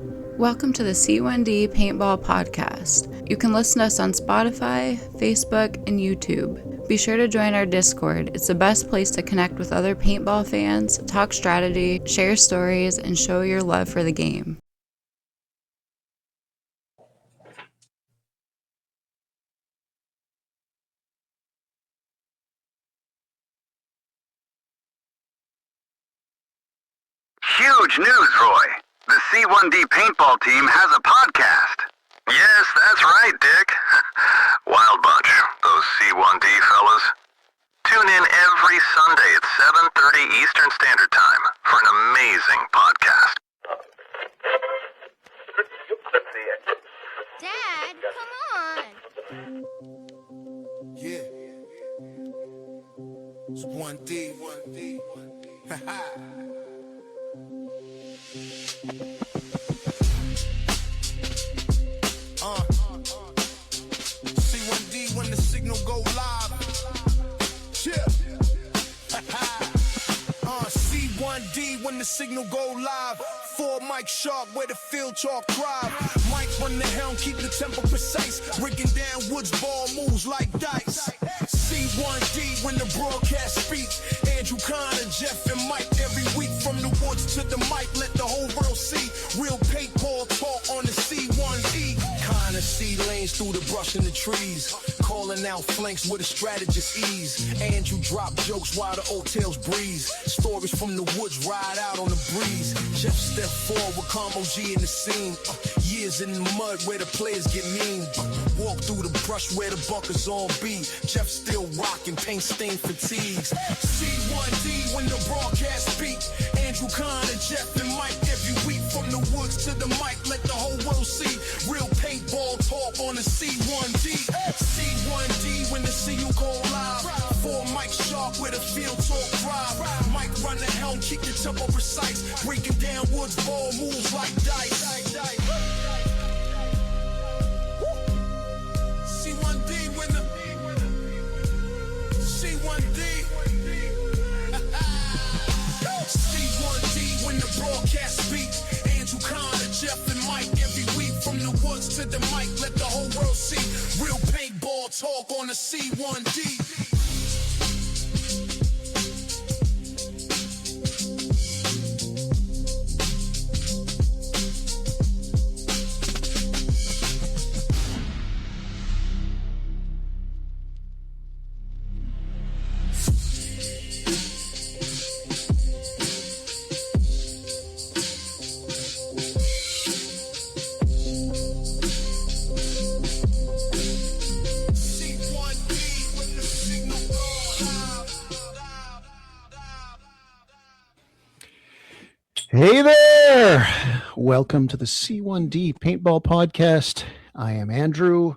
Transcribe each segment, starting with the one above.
Welcome to the C1D Paintball Podcast. You can listen to us on Spotify, Facebook, and YouTube. Be sure to join our Discord. It's the best place to connect with other paintball fans, talk strategy, share stories, and show your love for the game. Huge news, Roy. The C1D Paintball team has a podcast. Yes, that's right, Dick. Wild bunch, those C1D fellas. Tune in every Sunday at 7:30 Eastern Standard Time for an amazing podcast. Dad, come on. Yeah. It's 1D. Haha. C1D when the signal go live. Yeah. C1D when the signal go live. 4 Mike sharp where the field chalk thrive. Mike run the helm, keep the tempo precise. Breaking down woods, ball moves like dice. C1D when the broadcast speaks. Andrew Connor, Jeff and Mike every week. From the woods to the mic, let the whole world see. Real paintball talk on the C1D. Connor see lanes through the brush and the trees. Calling out flanks with a strategist ease. Andrew drop jokes while the old tails breeze. Stories from the woods ride out on the breeze. Jeff step forward with Combo G in the scene. Years in the mud where the players get mean. Walk through the brush where the bunkers on beat. Jeff still rocking paint stained fatigues. C1D when the broadcast speak. Andrew Connor, Jeff and Mike every week. From the woods to the mic, let the whole world see. Real paintball talk on the C1D. C1D when the CU go live. 4 Mike sharp where the field talk thrive. Mike run the helm, keep the tempo precise. Breaking down woods, ball moves like dice. C1D when the C1D. C1D when the broadcast speaks. Andrew Connor, Jeff and Mike every week. From the woods to the mic, let the whole world see. Real paintball talk on the C1D. Hey there! Welcome to the C1D Paintball Podcast. I am Andrew.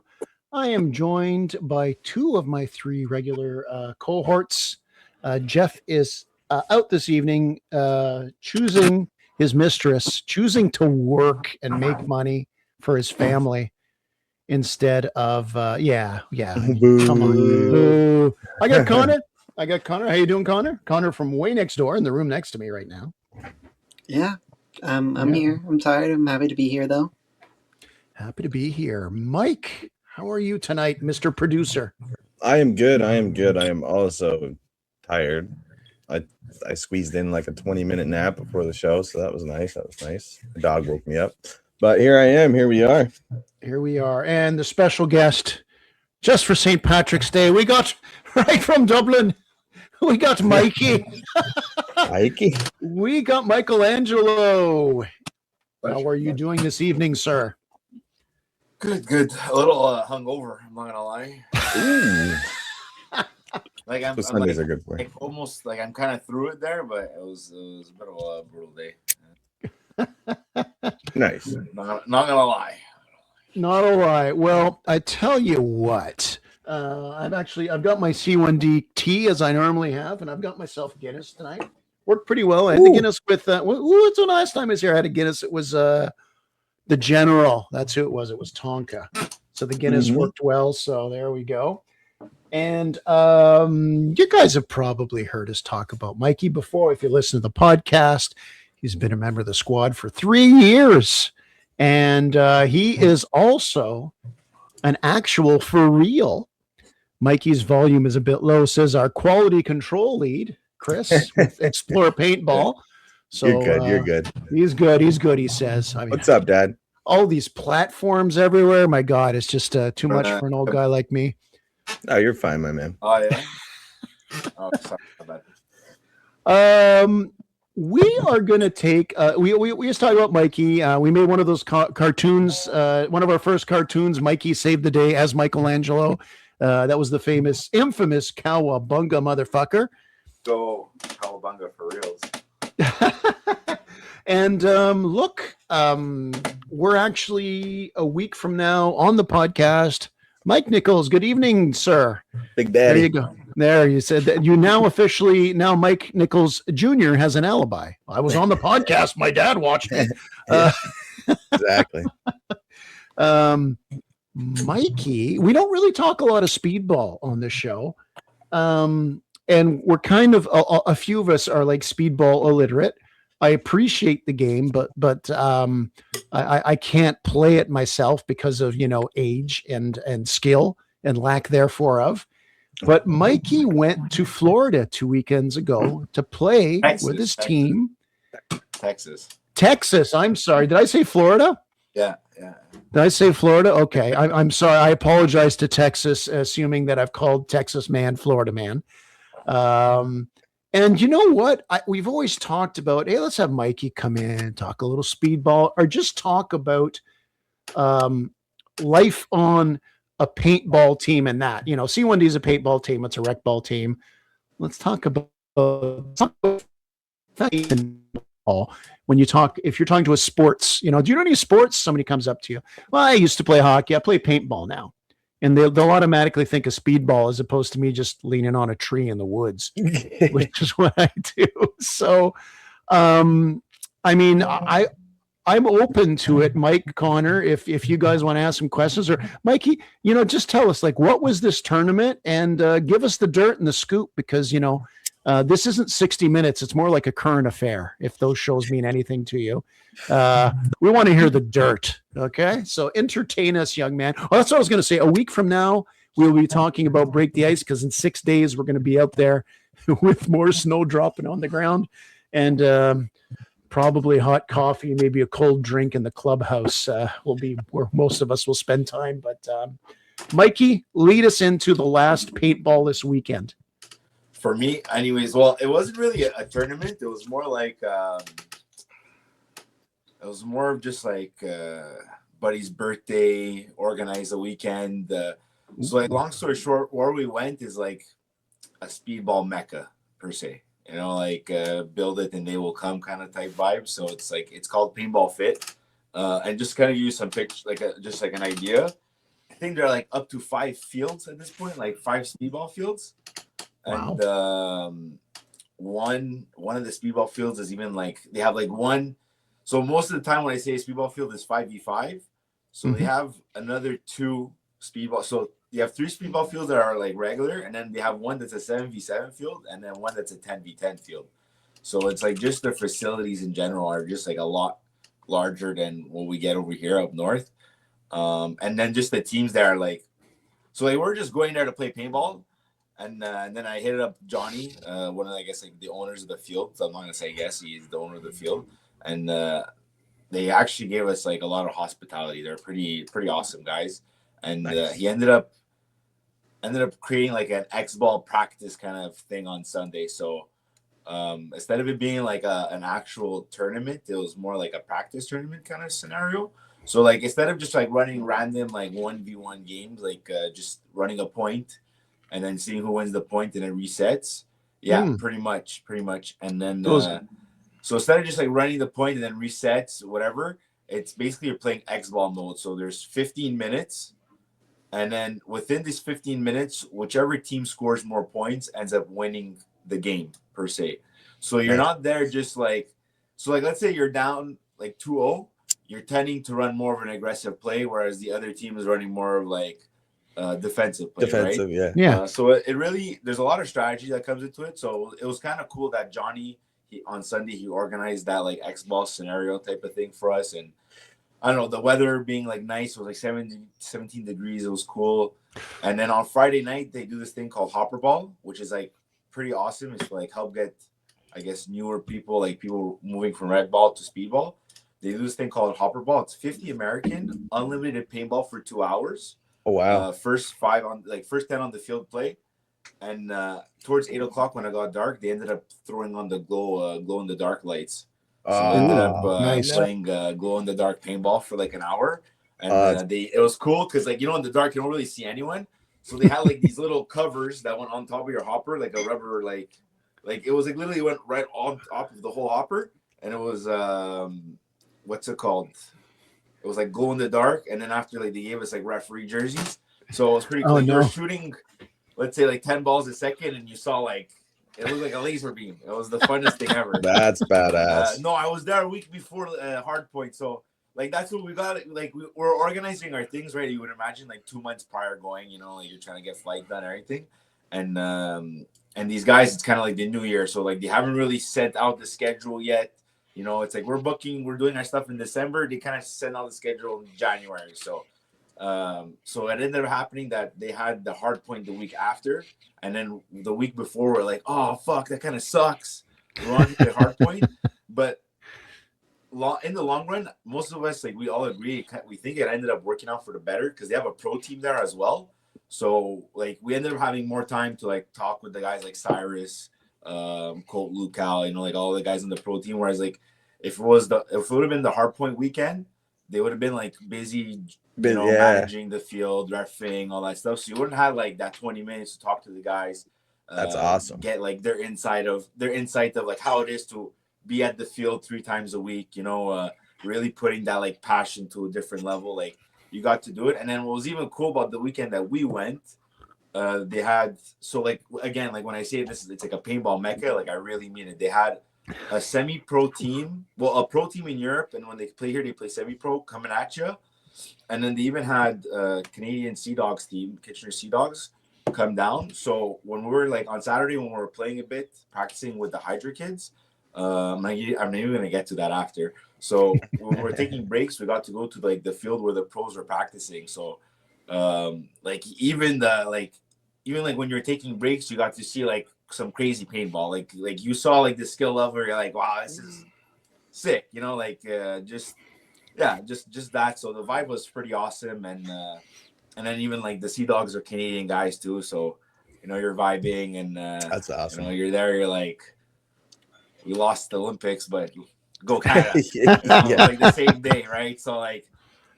I am joined by 2 of my 3 regular cohorts. Jeff is out this evening, choosing his mistress, choosing to work and make money for his family instead of, come on. Boo. I got Connor. How you doing, Connor? Connor from way next door in the room next to me right now. Yeah, I'm here. I'm tired. I'm happy to be here, though. Happy to be here. Mike, how are you tonight, Mr. Producer? I am good. I am also tired. I squeezed in like a 20-minute nap before the show, so that was nice. The dog woke me up. But here I am. Here we are. And the special guest, just for St. Patrick's Day, we got right from Dublin, we got Mikey. Mikey? We got Michelangelo. How are you doing this evening, sir? Good. A little hungover, I'm not gonna lie. Ooh. I'm Sundays are good for you. Almost like I'm kind of through it there, but it was a bit of a brutal day. Nice. Not gonna lie. Not all right. Well, I tell you what. I've got my C1D tea as I normally have, and I've got myself Guinness tonight. Worked pretty well. I had the Guinness with what's the last time I was here? I had a Guinness. It was the General. That's who it was. It was Tonka. So the Guinness worked well. So there we go. And you guys have probably heard us talk about Mikey before. If you listen to the podcast, he's been a member of the squad for 3 years. And he is also an actual for real. Mikey's volume is a bit low, says our quality control lead, Chris, with Explore Paintball. So You're good. You're good. He's good. He's good, he says. I mean, What's up, Dad? all these platforms everywhere. My God, it's just too much for an old guy like me. Oh, you're fine, my man. Oh yeah. Oh, sorry about that. We are going to take, we just talked about Mikey. We made one of those cartoons, one of our first cartoons, Mikey Saved the Day as Michelangelo. That was the infamous Cowabunga motherfucker. Go Cowabunga for reals. And look, we're actually a week from now on the podcast. Mike Nichols, good evening, sir. Big Daddy. There you go. There, you said that you now Mike Nichols Jr. has an alibi. I was on the podcast. My dad watched me. Exactly. Mikey, we don't really talk a lot of speedball on this show. And we're kind of, a few of us are like speedball illiterate. I appreciate the game, but I can't play it myself because of, age and skill and lack therefore of. But Mikey went to Florida 2 weekends ago to play with his team. Texas. I'm sorry. Did I say Florida? Yeah. Did I say Florida? Okay. I'm sorry. I apologize to Texas, assuming that I've called Texas man Florida man. And you know what? We've always talked about, hey, let's have Mikey come in, talk a little speedball, or just talk about life on a paintball team and that. C1D is a paintball team. It's a rec ball team. Let's talk about when you talk, if you're talking to a sports, do you know any sports? Somebody comes up to you. Well, I used to play hockey. I play paintball now. And they'll automatically think of speedball as opposed to me just leaning on a tree in the woods, which is what I do. So, I'm open to it, Mike, Connor, if you guys want to ask some questions, or Mikey, just tell us, like, what was this tournament, and give us the dirt and the scoop, because, this isn't 60 Minutes. It's more like a current affair, if those shows mean anything to you. We want to hear the dirt. Okay. So entertain us, young man. Well, that's what I was going to say. A week from now, we'll be talking about Break the Ice, because in 6 days, we're going to be out there with more snow dropping on the ground, and probably hot coffee, maybe a cold drink in the clubhouse will be where most of us will spend time. But Mikey, lead us into the last paintball this weekend. For me, anyways, well, it wasn't really a tournament. It was more like it was more of just like buddy's birthday, organize a weekend. So, like, long story short, where we went is like a speedball mecca per se. Build it and they will come kind of type vibe. So it's called Paintball Fit, and just kind of use some pictures, just like an idea. I think there are like up to 5 fields at this point, like 5 speedball fields. Wow. And one of the speedball fields is even like they have like one. So most of the time when I say a speedball field is 5v5. So they have another 2 speedball. So you have 3 speedball fields that are like regular, and then they have one that's a 7v7 field, and then one that's a 10v10 field. So it's like just their facilities in general are just like a lot larger than what we get over here up north. And then just the teams that are like, so like we're just going there to play paintball. And then I hit up Johnny, one of, I guess, like the owners of the field. So I'm not gonna say yes, he is the owner of the field. And they actually gave us like a lot of hospitality. They're pretty awesome guys. And nice. He ended up creating like an X-ball practice kind of thing on Sunday. So instead of it being like an actual tournament, it was more like a practice tournament kind of scenario. So like instead of just like running random like 1v1 games, like just running a point and then seeing who wins the point and it resets. Yeah, pretty much. And then so instead of just like running the point and then resets, whatever, it's basically you're playing X-ball mode. So there's 15 minutes. And then within these 15 minutes, whichever team scores more points ends up winning the game per se. So you're not there just like, so like let's say you're down like 2-0, you're tending to run more of an aggressive play, whereas the other team is running more of like defensive play, right? Yeah. So it really, there's a lot of strategy that comes into it. So it was kind of cool that Johnny, on Sunday, he organized that like X-ball scenario type of thing for us. And I don't know, the weather being like nice. It was like 17 degrees. It was cool. And then on Friday night, they do this thing called hopper ball, which is like pretty awesome. It's to like help get, I guess, newer people, like people moving from red ball to speedball. They do this thing called hopper ball. It's 50 American, unlimited paintball for 2 hours. Oh wow! First 10 on the field play. And towards 8 o'clock when it got dark, they ended up throwing on the glow in the dark lights. So they ended up nice. playing glow in the dark paintball for like an hour, and it was cool because like in the dark you don't really see anyone. So they had like these little covers that went on top of your hopper, like a rubber like it was like literally went right on top of the whole hopper, and it was what's it called? It was like glow in the dark, and then after like they gave us like referee jerseys, so it was pretty cool. You were shooting, let's say like 10 balls a second, and you saw like. It looked like a laser beam. It was the funnest thing ever. That's badass. No, I was there a week before Hardpoint, so like that's what we got. Like we're organizing our things, right? You would imagine like 2 months prior going, like you're trying to get flight done, and everything, and these guys, it's kind of like the new year, so like they haven't really sent out the schedule yet. It's like we're doing our stuff in December. They kind of send out the schedule in January, so it ended up happening that they had the hard point the week after, and then the week before we're like, oh fuck, that kind of sucks. We want to play hard point, but in the long run, most of us, like, we all agree, we think it ended up working out for the better because they have a pro team there as well. So like we ended up having more time to like talk with the guys like Cyrus, Colt, Lucal, like all the guys in the pro team. Whereas like if it would have been the hard point weekend, they would have been like busy, managing the field, reffing, all that stuff. So you wouldn't have like that 20 minutes to talk to the guys. That's awesome. Get like their insight of like how it is to be at the field 3 times a week. Really putting that like passion to a different level. Like you got to do it. And then what was even cool about the weekend that we went, they had like again, like when I say this, it's like a paintball mecca. Like I really mean it. They had a semi-pro team, a pro team in Europe, and when they play here, they play semi-pro coming at you. And then they even had Canadian Sea Dogs team, Kitchener Sea Dogs, come down. So when we were like on Saturday, when we were playing a bit, practicing with the Hydra kids, I'm not even gonna get to that after. So when we were taking breaks, we got to go to like the field where the pros were practicing. So like even when you're taking breaks, you got to see like some crazy paintball. Like you saw like the skill level. You're like, wow, this is sick. Just that. So the vibe was pretty awesome, and then even like the Sea Dogs are Canadian guys too. So you're vibing, and that's awesome. You're there. You're like, we lost the Olympics, but go Canada. Like the same day, right? So like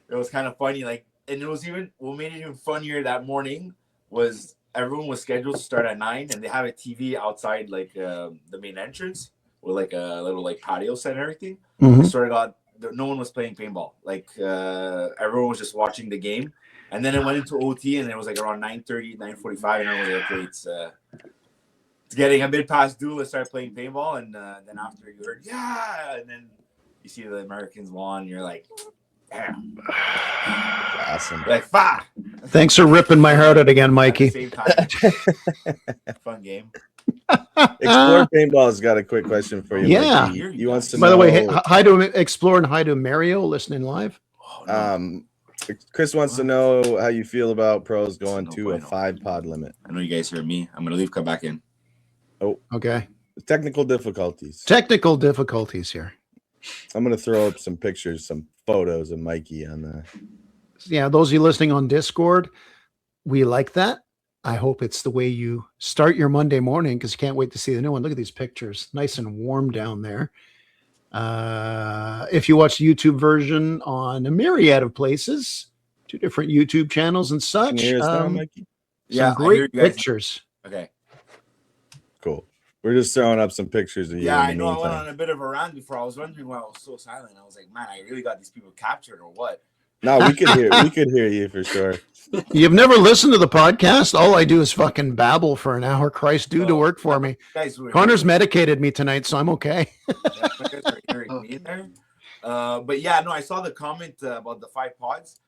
it was kind of funny. Like, and it was even what made it even funnier that morning was everyone was scheduled to start at 9, and they have a TV outside like the main entrance with like a little like patio set and everything. Mm-hmm. I swear to God, no one was playing paintball. Like everyone was just watching the game, and then it went into OT, and it was like around 9:30, 9:45, and I was like, okay, it's getting a bit past due. Let's start playing paintball, and then after you heard and then you see the Americans won, and you're like, damn, awesome. Like, fuck. Thanks for ripping my heart out again, Mikey. Same time. Fun game. Explore Paintball has got a quick question for you. Yeah. Mikey. He wants to By know. the way, hi to Explore and hi to Mario listening live. Chris wants to know how you feel about pros going to a 5-pod limit. I know you guys hear me. I'm gonna leave. Come back in. Oh, okay. Technical difficulties here. I'm gonna throw up some pictures, some photos of Mikey on the. Yeah, those of you listening on Discord, we like that. I hope it's the way you start your Monday morning because you can't wait to see the new one. Look at these pictures. Nice and warm down there. If you watch the YouTube version on a myriad of places, 2 different YouTube channels and such. Can you hear us now, Mikey? Yeah, great pictures. Okay. Cool. We're just throwing up some pictures of you. Yeah, I know. I went on a bit of a rant before. I was wondering why I was so silent. I was like, man, I really got these people captured or what? No, we could hear you for sure. You've never listened to the podcast? All I do is fucking babble for an hour. Christ, do to work for me. Connor's medicated me tonight, so I'm okay. But yeah, no, I saw the comment about the 5 pods.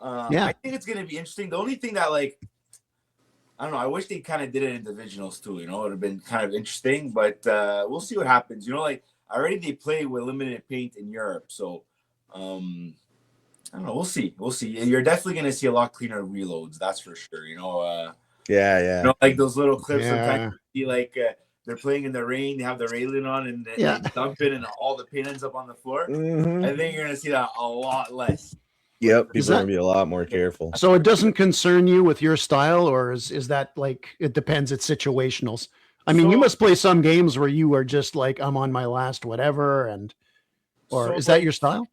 I think it's gonna be interesting. The only thing that like, I don't know, I wish they kind of did it in divisionals too. It would have been kind of interesting, but we'll see what happens. Like already they play with limited paint in Europe, so don't know. We'll see. We'll see. You're definitely gonna see a lot cleaner reloads. That's for sure. Yeah. Like those little clips. Yeah. Sometimes you see like they're playing in the rain. They have the railing on, and Yeah. they dump it, and all the paint ends up on the floor. Mhm. I think you're gonna see that a lot less. Yep, Is people are that- gonna be a lot more careful. So it doesn't concern you with your style, or is that like it depends? It's situationals. I mean, you So- must play some games where you are just like, I'm on my last whatever, or So, is that like, your style?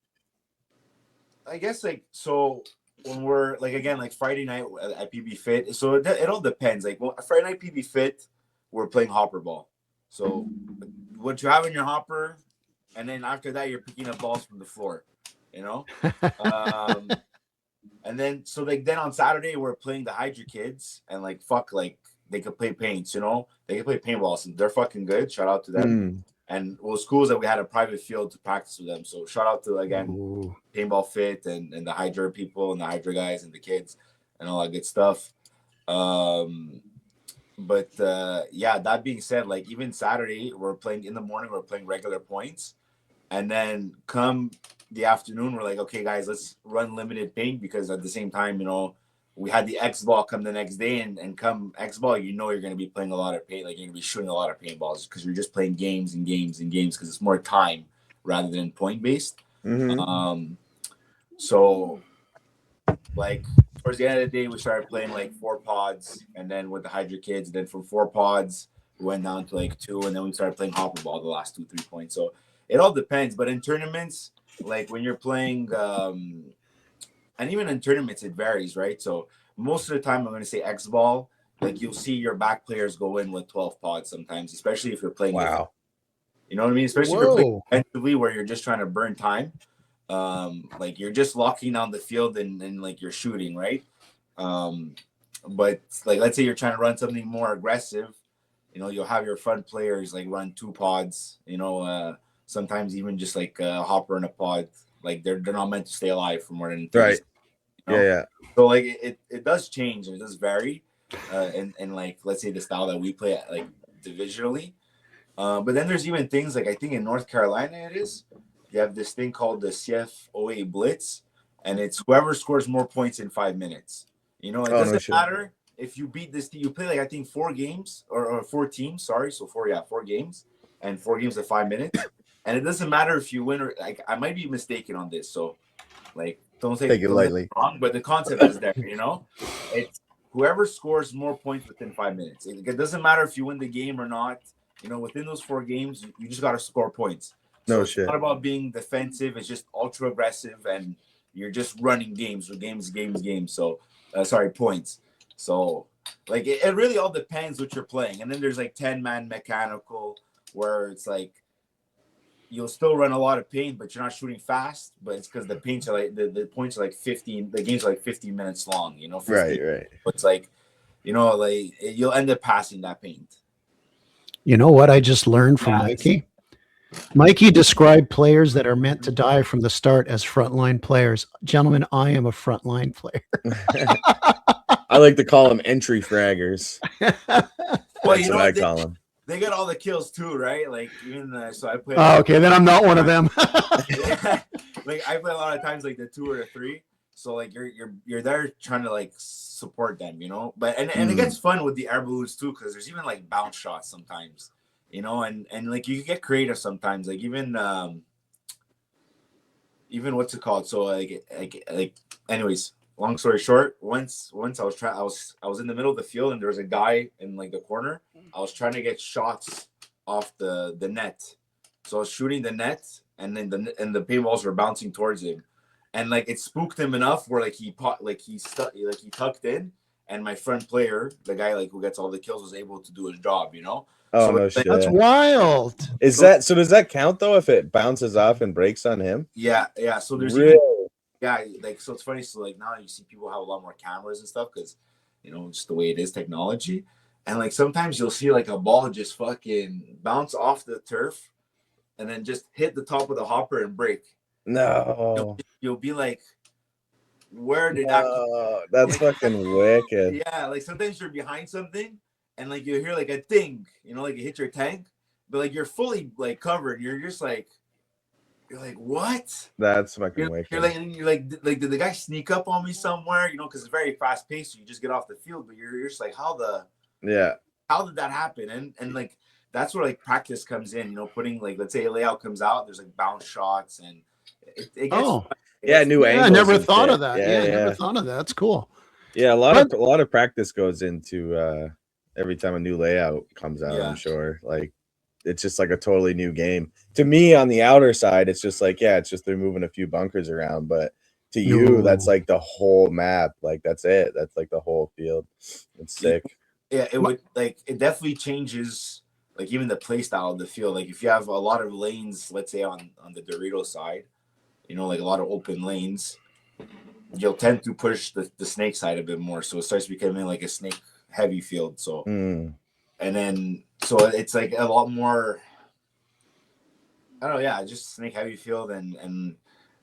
I guess like so when we're like again like Friday night at PB Fit, so it all depends. Like Friday night PB Fit, we're playing hopper ball. So what you have in your hopper, and then after that you're picking up balls from the floor, you know. And then so like then on Saturday we're playing the Hydra kids, and like fuck like they could play paints, you know. They can play paintball, so they're fucking good. Shout out to them. And what was cool is that we had a private field to practice with them. So shout out to again Ooh. Paintball Fit and the Hydra people and the Hydra guys and the kids and all that good stuff. But yeah, that being said, like even Saturday we're playing in the morning, we're playing regular points, and then come the afternoon we're like, okay guys, let's run limited paint, because at the same time, you know, we had the X ball come the next day, and come X ball, you know, you're going to be playing a lot of paint, like you're going to be shooting a lot of paintballs because you're just playing games and games and games because it's more time rather than point based. So like towards the end of the day, we started playing like 4 pods, and then with the Hydra kids, then from 4 pods we went down to like 2, and then we started playing hopper ball the last 2-3 points. So it all depends, but in tournaments, like when you're playing and even in tournaments it varies, right? So most of the time I'm going to say X ball, like you'll see your back players go in with 12 pods sometimes, especially if you're playing Wow. you know what I mean, especially if you're playing offensively where you're just trying to burn time. Like you're just locking down the field and like you're shooting, right? But like let's say you're trying to run something more aggressive, you know, you'll have your front players like run 2 pods, you know, sometimes even just like a hopper in a pod. Like they're not meant to stay alive for more than 30 Right. seconds, you know? Yeah. So like it does change and it does vary, and like let's say the style that we play at, like divisionally. But then there's even things like I think in North Carolina it is. You have this thing called the CFOA Blitz, and it's whoever scores more points in 5 minutes. You know, it doesn't matter if you beat this team. You play like I think 4 games or 4 teams. Sorry, so 4 games, and 4 games at 5 minutes. And it doesn't matter if you win or like I might be mistaken on this. So like don't take it lightly. Wrong, but the concept is there. You know, it's whoever scores more points within 5 minutes. It doesn't matter if you win the game or not. You know, within those 4 games, you just got to score points. So it's not about being defensive. It's just ultra aggressive, and you're just running games. So, points. So, like, it really all depends what you're playing. And then there's like 10-man mechanical, where it's like you'll still run a lot of paint, but you're not shooting fast. But it's because the paints are like the points are like 15. The games are like 15 minutes long. You know, 15. Right. But it's like, you know, like you'll end up passing that paint. You know what I just learned from Mikey? Mikey described players that are meant to die from the start as frontline players. Gentlemen, I am a frontline player. I like to call them entry fraggers. Well, That's what I call them. They got all the kills too, right? Like even so I play. Oh, okay, then I'm not one of them. Like I play a lot of times like the 2 or the 3. So like you're there trying to like support them, you know. But and it gets fun with the air balloons too, because there's even like bounce shots sometimes, you know, and like you can get creative sometimes, like even what's it called? So like anyways, long story short, once I was in the middle of the field and there was a guy in like the corner. I was trying to get shots off the net. So I was shooting the net, and then the paintballs were bouncing towards him. And like it spooked him enough where like he tucked in, and my front player, the guy like who gets all the kills, was able to do his job, you know. Oh, so no shit. That's wild. So does that count though if it bounces off and breaks on him? Yeah. So there's like so it's funny. So like now you see people have a lot more cameras and stuff because you know just the way it is technology. And like sometimes you'll see like a ball just fucking bounce off the turf, and then just hit the top of the hopper and break. No. You'll be like, where did that come? That's fucking wicked. Yeah, like sometimes you're behind something and like you hear like a ding, you know, like you hit your tank, but like you're fully like covered. You're just like, you're like, what? That's fucking You're wicked. like, and you're like, did the guy sneak up on me somewhere? You know, because it's very fast paced. So you just get off the field, but you're just like, how did that happen? And like that's where like practice comes in. You know, putting like, let's say a layout comes out, there's like bounce shots, and it gets new angles. I never and thought shit. of that. Yeah, I never thought of that. That's cool. Yeah, a lot of practice goes into every time a new layout comes out. I'm sure, like it's just like a totally new game to me. On the outer side, it's just like it's just they're moving a few bunkers around, but to you, that's like the whole map. Like that's it. That's like the whole field. It's sick. Yeah, it would like it definitely changes like even the play style of the field. Like if you have a lot of lanes, let's say on the Dorito side, you know, like a lot of open lanes, you'll tend to push the snake side a bit more. So it starts becoming like a snake heavy field. So and then so it's like a lot more, I don't know, just snake heavy field and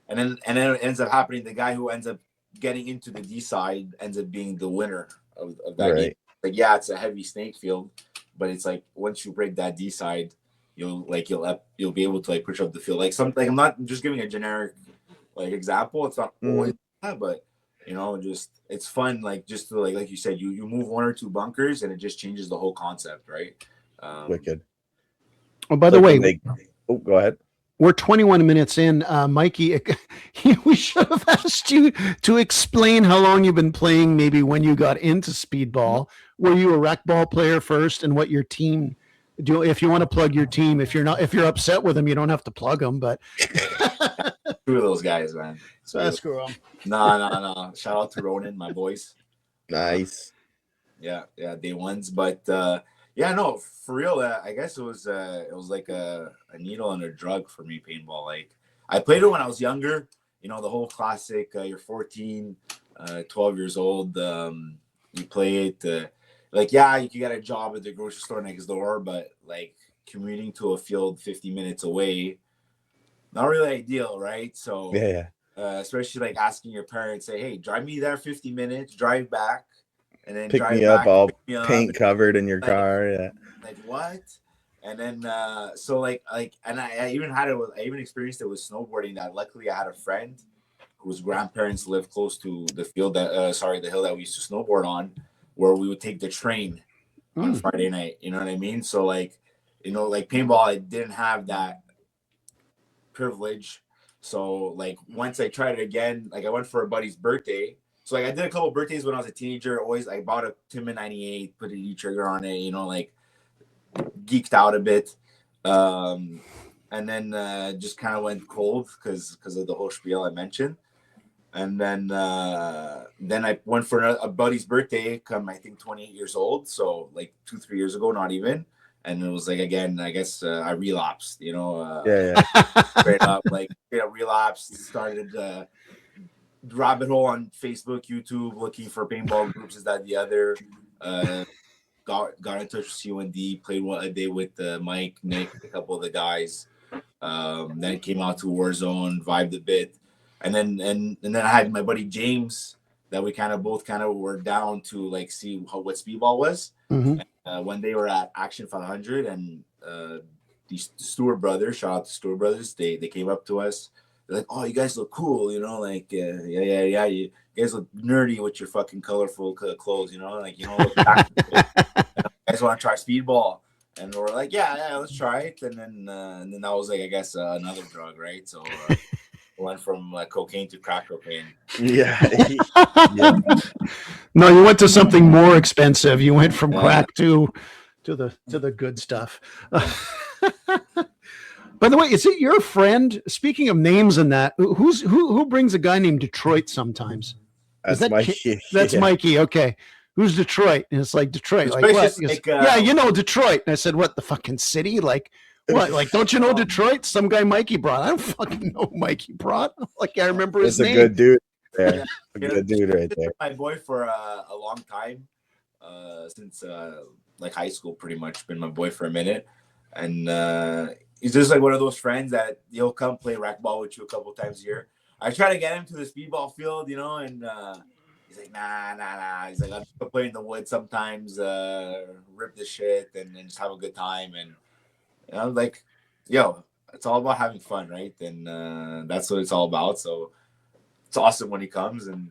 then it ends up happening. The guy who ends up getting into the D side ends up being the winner of that game. Like it's a heavy snake field, but it's like once you break that D side, you'll be able to like push up the field. Like I'm not just giving a generic like example. It's not always that, but you know, just it's fun. Like just to like you said, you move one or two bunkers and it just changes the whole concept, right? Wicked. Oh, by the way, go ahead. We're 21 minutes in. Mikey, we should have asked you to explain how long you've been playing, maybe when you got into speedball. Were you a rec ball player first, and what your team do? If you want to plug your team, if you're upset with them, you don't have to plug them, but screw those guys, man. Screw them. No. Shout out to Ronan, my boys. Nice. Yeah, day ones, but no, for real. I guess it was like a needle and a drug for me, paintball. Like I played it when I was younger. You know, the whole classic. You're 14, 12 years old. You play it. Like you could get a job at the grocery store next door, but like commuting to a field 50 minutes away, not really ideal, right? So especially like asking your parents, say, hey, drive me there 50 minutes, drive back. And then pick drive me back, up all paint covered in your car. Yeah. Like what? And then so like and I even experienced it with snowboarding. That luckily I had a friend whose grandparents lived close to the field the hill that we used to snowboard on, where we would take the train on Friday night. You know what I mean? So like, you know, like paintball, I didn't have that privilege. So like once I tried it again, like I went for a buddy's birthday. So like I did a couple of birthdays when I was a teenager. Always I bought a Timmin 98, put a E trigger on it, you know, like geeked out a bit. And then just kind of went cold because of the whole spiel I mentioned. And then I went for a buddy's birthday, come I think 28 years old. So like 2-3 years ago, not even. And it was like, again, I guess I relapsed, you know, straight up, like relapsed, started rabbit hole on Facebook, YouTube, looking for paintball groups, is that the other. Got in touch with C1D, played a day with Mike, Nick, a couple of the guys. Then it came out to Warzone, vibed a bit, and then I had my buddy James that we both were down to like see what speedball was. When they were at Action 500, and these Stewart brothers, shout out to Stewart brothers, they came up to us. They're like, oh, you guys look cool, you know, like, you guys look nerdy with your fucking colorful clothes, you know, like, you know, look back. You guys want to try speedball? And we're like, yeah, let's try it. And then that was like, I guess, another drug, right? So went from cocaine to crack cocaine. Yeah. No, you went to something more expensive. You went from crack to the good stuff. By the way, is it your friend? Speaking of names and that, who brings a guy named Detroit sometimes? That's Mikey. That's Mikey. Okay. Who's Detroit? And it's like Detroit. Like what? Goes, yeah, you know Detroit. And I said, what, the fucking city? Like what? Like, don't you know Detroit? Some guy Mikey brought. I don't fucking know who Mikey brought. Like, I remember his name. It's a good dude. Yeah, a good dude right there. My boy for a long time, since like high school, pretty much been my boy for a minute, and he's just like one of those friends that he'll come play racquetball with you a couple times a year. I try to get him to the speedball field, you know, and he's like, nah. He's like, I'll play in the woods sometimes, rip the shit, and just have a good time. And I'm like, yo, it's all about having fun, right? And that's what it's all about. So it's awesome when he comes, and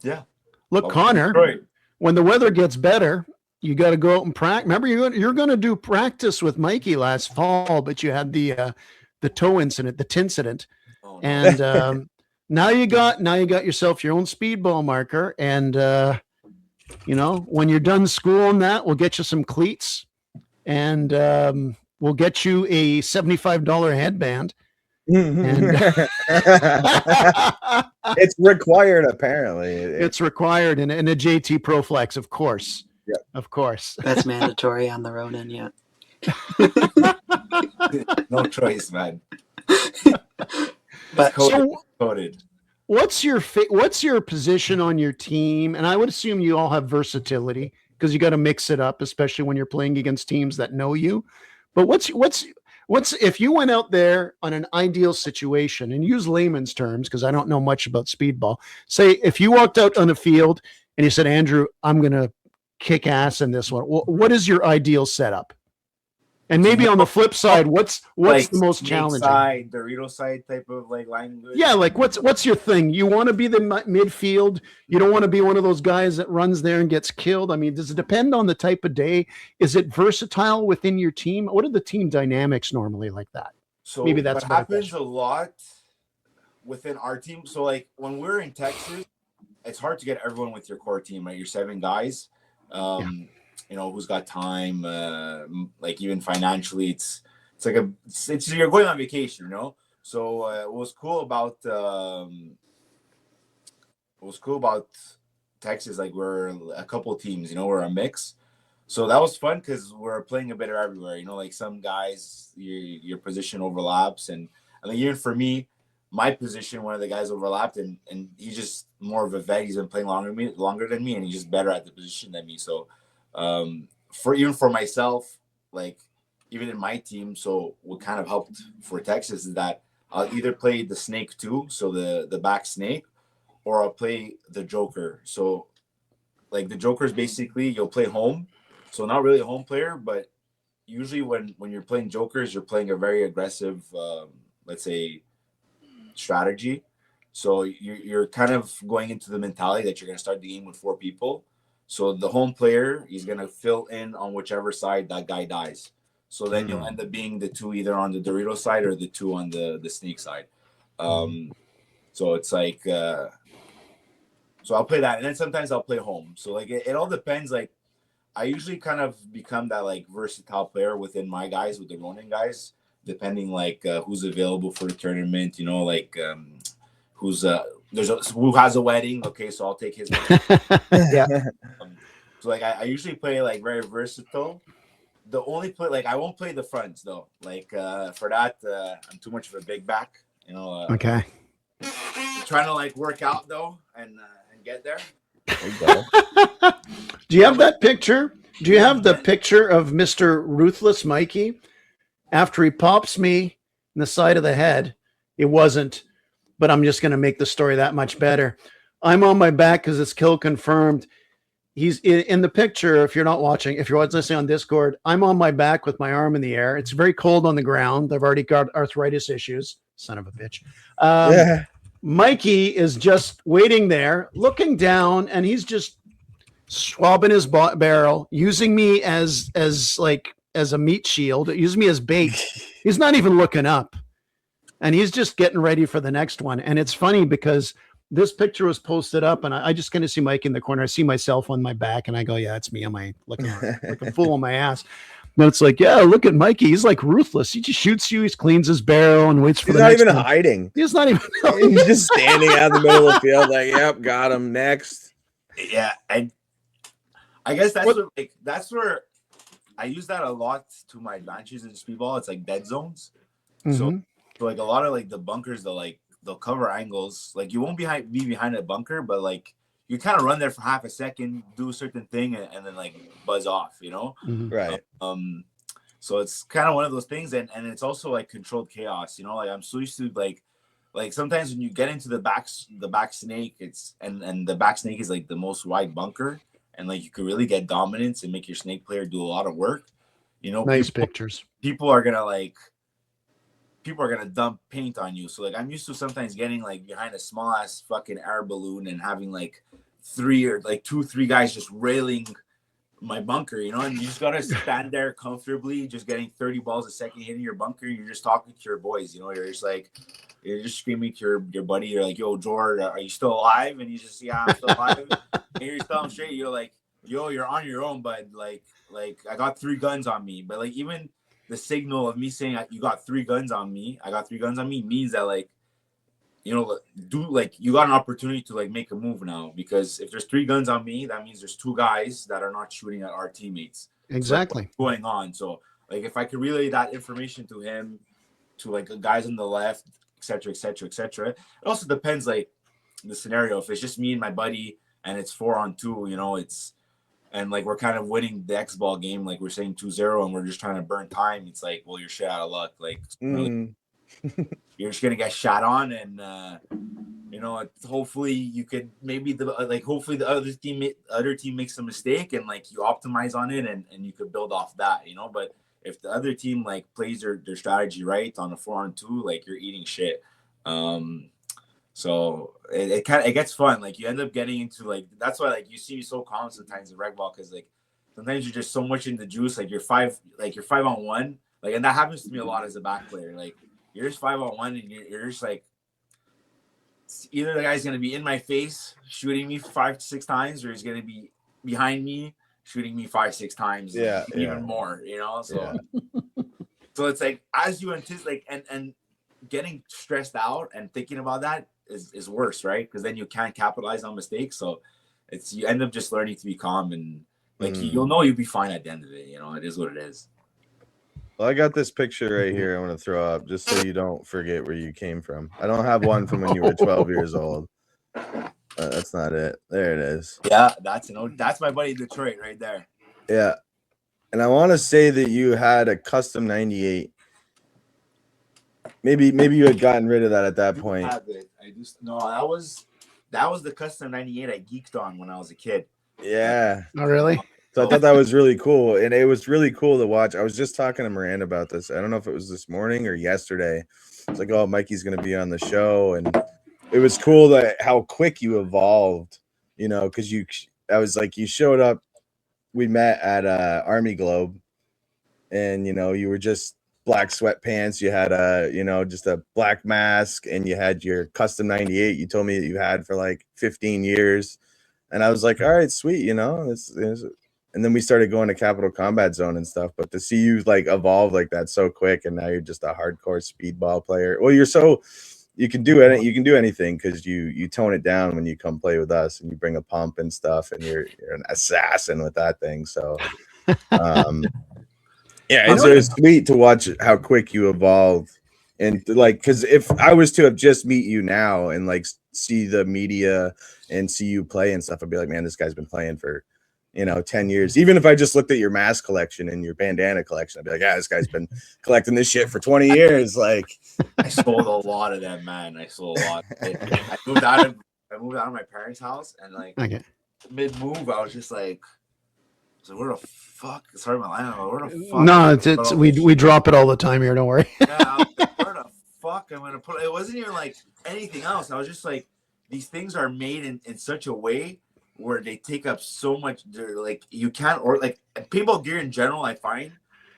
yeah. Look, Connor, when the weather gets better, you got to go out and practice. Remember, you're going to do practice with Mikey last fall, but you had the toe incident, the tincident, Oh, no. and now you got yourself your own speedball marker, and when you're done school and that, we'll get you some cleats, and we'll get you a $75 headband. And it's required, apparently. It's required in a JT Proflex, of course. Yeah, of course. That's mandatory on the Ronin, yeah. No choice, man. But Coded. What's your position on your team? And I would assume you all have versatility because you got to mix it up, especially when you're playing against teams that know you. But what's if you went out there on an ideal situation, and use layman's terms because I don't know much about speedball. Say if you walked out on a field and you said, Andrew, I'm gonna kick ass in this one. What is your ideal setup? And maybe on the flip side, what's like the most challenging? Side, Dorito side type of like language. Yeah, like what's your thing? You want to be the midfield. You don't want to be one of those guys that runs there and gets killed. I mean, does it depend on the type of day? Is it versatile within your team? What are the team dynamics normally like that? So maybe that's what happens a lot within our team. So like when we're in Texas, it's hard to get everyone with your core team, right? You're 7 guys. Who's got time, like even financially, it's you're going on vacation, So what was cool about Texas, like we're a couple of teams, we're a mix. So that was fun because we're playing a bit of everywhere, like some guys, your position overlaps, and I think even for me, my position, one of the guys overlapped, and he's just more of a vet. He's been playing longer than me, and he's just better at the position than me. So for myself, like even in my team, so what kind of helped for Texas is that I'll either play the snake too, so the back snake, or I'll play the joker. So like the joker is basically you'll play home, so not really a home player, but usually when you're playing jokers, you're playing a very aggressive, let's say, strategy. So you're kind of going into the mentality that you're going to start the game with 4 people. So the home player, he's going to fill in on whichever side that guy dies. So then you'll end up being the 2 either on the Dorito side or the 2 on the snake side. So it's like, so I'll play that. And then sometimes I'll play home. So like, it all depends. Like I usually kind of become that like versatile player within my guys, with the Ronin guys, depending like who's available for the tournament, like who has a wedding. Okay, so I'll take his. Yeah. So like I usually play like very versatile. The only play like I won't play the fronts though. Like for that I'm too much of a big back. Okay. Trying to like work out though and get there. Do you have that picture? Do you have the picture of Mr. Ruthless Mikey? After he pops me in the side of the head, it wasn't, but I'm just going to make the story that much better. I'm on my back because it's kill confirmed. He's in the picture. If you're not watching, if you're listening on Discord, I'm on my back with my arm in the air. It's very cold on the ground. I've already got arthritis issues. Son of a bitch. Mikey is just waiting there, looking down, and he's just swabbing his barrel, using me as a meat shield, using me as bait. He's not even looking up, and he's just getting ready for the next one. And it's funny because this picture was posted up, and I just kind of see Mike in the corner. I see myself on my back, and I go, "Yeah, it's me. Am I looking like a fool on my ass?" No, it's like, yeah, look at Mikey. He's like ruthless. He just shoots you. He cleans his barrel and waits for the next one. He's not even hiding. He's not even. He's just standing out in the middle of the field, like, "Yep, got him." Next. Yeah, I guess that's where I use that a lot to my advantage in speedball. It's like dead zones. Mm-hmm. So like a lot of like the bunkers, they'll cover angles. Like you won't be behind a bunker, but like you kind of run there for half a second, do a certain thing, and then like buzz off, Mm-hmm. Right. So it's kind of one of those things, and it's also like controlled chaos. Like I'm so used to like sometimes when you get into the back snake, and the back snake is like the most wide bunker, and like you could really get dominance and make your snake player do a lot of work. Nice pictures. People are gonna like people are gonna dump paint on you. So like I'm used to sometimes getting like behind a small ass fucking air balloon and having like 2-3 guys just railing my bunker, you know, and you just gotta stand there comfortably, just getting 30 balls a second hitting your bunker. You're just talking to your boys, you know, you're just screaming to your buddy. You're like, yo, George, are you still alive? And he's just, yeah, I'm still alive. And you're just telling him straight, you're like, yo, you're on your own, but like I got 3 guns on me. But like even the signal of me saying you got 3 guns on me, means that like, you know, you got an opportunity to like make a move now, because if there's 3 guns on me, that means there's 2 guys that are not shooting at our teammates. Exactly. So, like, going on. So like if I could relay that information to him, to like the guys on the left, etc., etc., etc. It also depends like the scenario. If it's just me and my buddy and it's 4-on-2, you know, and like we're kind of winning the X ball game, like we're saying 2-0 and we're just trying to burn time. It's like, well, you're shit out of luck. Like really, you're just gonna get shot on, and you know, hopefully you could hopefully the other team makes a mistake and like you optimize on it and you could build off that, you know. But if the other team like plays their strategy right on a 4-on-2, like you're eating shit. So it gets fun. Like you end up getting into like, that's why like you see me so calm sometimes in reg ball, because like sometimes you're just so much in the juice. Like you're 5-on-1, like, and that happens to me a lot as a back player. Like you're just 5-on-1 and you're just like, either the guy's gonna be in my face shooting me 5-6 times, or he's gonna be behind me shooting me 5-6 times, even more, you know. So so it's like, as you anticipate, like, and getting stressed out and thinking about that is worse, right? Because then you can't capitalize on mistakes. So you end up just learning to be calm, and like you'll know you'll be fine at the end of it, you know. It is what it is. Well, I got this picture right here I want to throw up just so you don't forget where you came from. I don't have one from when you were 12 years old. That's not it. There it is. Yeah, that's my buddy Detroit right there. Yeah. And I want to say that you had a custom 98. Maybe you had gotten rid of that at that point. That was the custom 98 I geeked on when I was a kid. Yeah. Oh, really? So I thought that was really cool. And it was really cool to watch. I was just talking to Miranda about this. I don't know if it was this morning or yesterday. It's like, oh, Mikey's going to be on the show. And it was cool that how quick you evolved, you know, because you showed up. We met at Army Globe, and, you know, you were just black sweatpants. You had just a black mask, and you had your custom 98. You told me that you had for like 15 years. And I was like, all right, sweet. You know, and then we started going to Capital Combat Zone and stuff. But to see you like evolve like that so quick, and now you're just a hardcore speedball player. Well, you can do it. You can do anything because you tone it down when you come play with us, and you bring a pump and stuff, and you're an assassin with that thing. So, yeah, it's sweet to watch how quick you evolve. And like, because if I was to have just meet you now and like see the media and see you play and stuff, I'd be like, man, this guy's been playing for, 10 years. Even if I just looked at your mask collection and your bandana collection, I'd be like, yeah, this guy's been collecting this shit for 20 years. Like, I sold a lot of them, man. I sold a lot. I moved out of my parents' house, and like mid move, I was just like, where the fuck? Sorry, my line. Where the fuck? No, we drop it all the time here. Don't worry. Yeah, I was like, where the fuck I'm gonna put it? It wasn't even like anything else. I was just like, these things are made in such a way where they take up so much. They're like, you can't, or like paintball gear in general, I find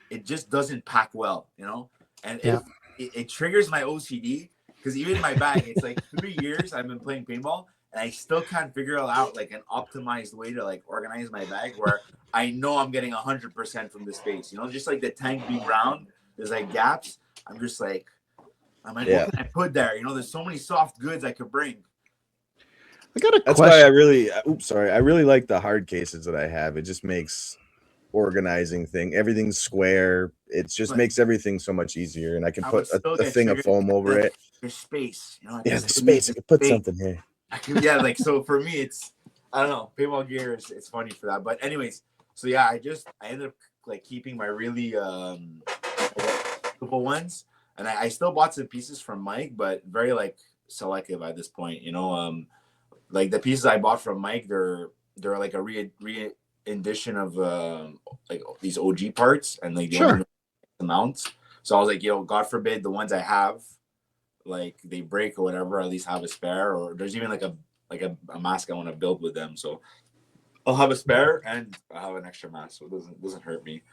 it just doesn't pack well, you know. And it triggers my OCD, because even in my bag, it's like 3 years I've been playing paintball, and I still can't figure out like an optimized way to like organize my bag where I know I'm getting 100% from the space, you know, just like the tank being round, there's like gaps. I'm just like, what can I put there? You know, there's so many soft goods I could bring. I got a That's question. why I really like the hard cases that I have. It just makes organizing everything's square. It just makes everything so much easier, and I can put a thing of foam over it. There's space, you know. Yeah, the space. I can put something here. Like, so for me, it's, I don't know, paintball gear it's funny for that. But anyways, so yeah, I ended up like keeping my really simple ones, and I still bought some pieces from Mike, but very like selective at this point, you know. Like the pieces I bought from Mike, they're like a re-edition of like these OG parts, and like the mounts. So I was like, God forbid the ones I have, like they break or whatever, at least have a spare. Or there's even like a mask I want to build with them. So I'll have a spare and I'll have an extra mask, so it doesn't hurt me.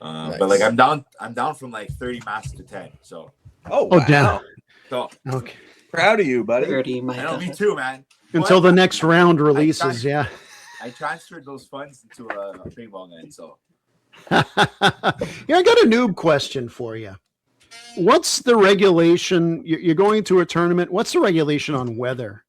Nice. But like I'm down from like 30 masks to 10. So wow. Damn. So Okay. Proud of you, buddy. 30, I know, me Micah. too, man. Until But the next round releases, yeah. I transferred those funds into a paintball gun. So Yeah, I got a noob question for you. What's the regulation? You're going to a tournament. What's the regulation on weather?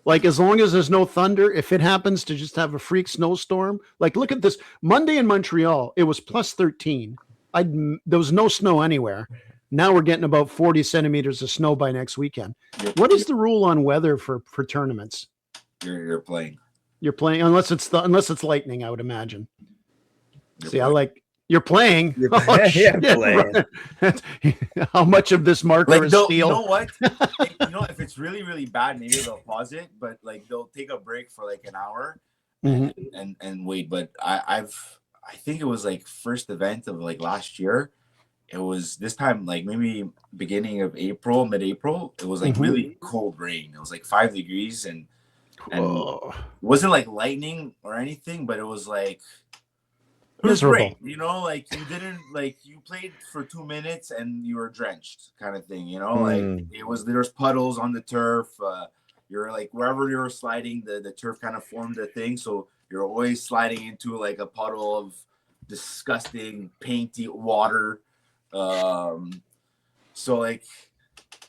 Like, as long as there's no thunder, if it happens to just have a freak snowstorm, like, look at this. Monday in Montreal, it was plus 13. There was no snow anywhere. Now we're getting about 40 centimeters of snow by next weekend. What is the rule on weather for tournaments? you're playing. You're playing unless it's lightning, I would imagine. You're playing. You're Oh, playing. shit, Playing. right. How much of this marker is steel? You know what? Like, if it's really, really bad, maybe they'll pause it, but like they'll take a break for like an hour and wait. But I think it was like first event of like last year. It was this time, like maybe beginning of April, mid-April. It was like really cold rain. It was like 5 degrees and it wasn't like lightning or anything, but it was like it was miserable. great, like you didn't you played for 2 minutes and you were drenched, kind of thing, like there's puddles on the turf. You're like wherever you were sliding, the turf kind of formed a thing, so you're always sliding into like a puddle of disgusting painty water. So like,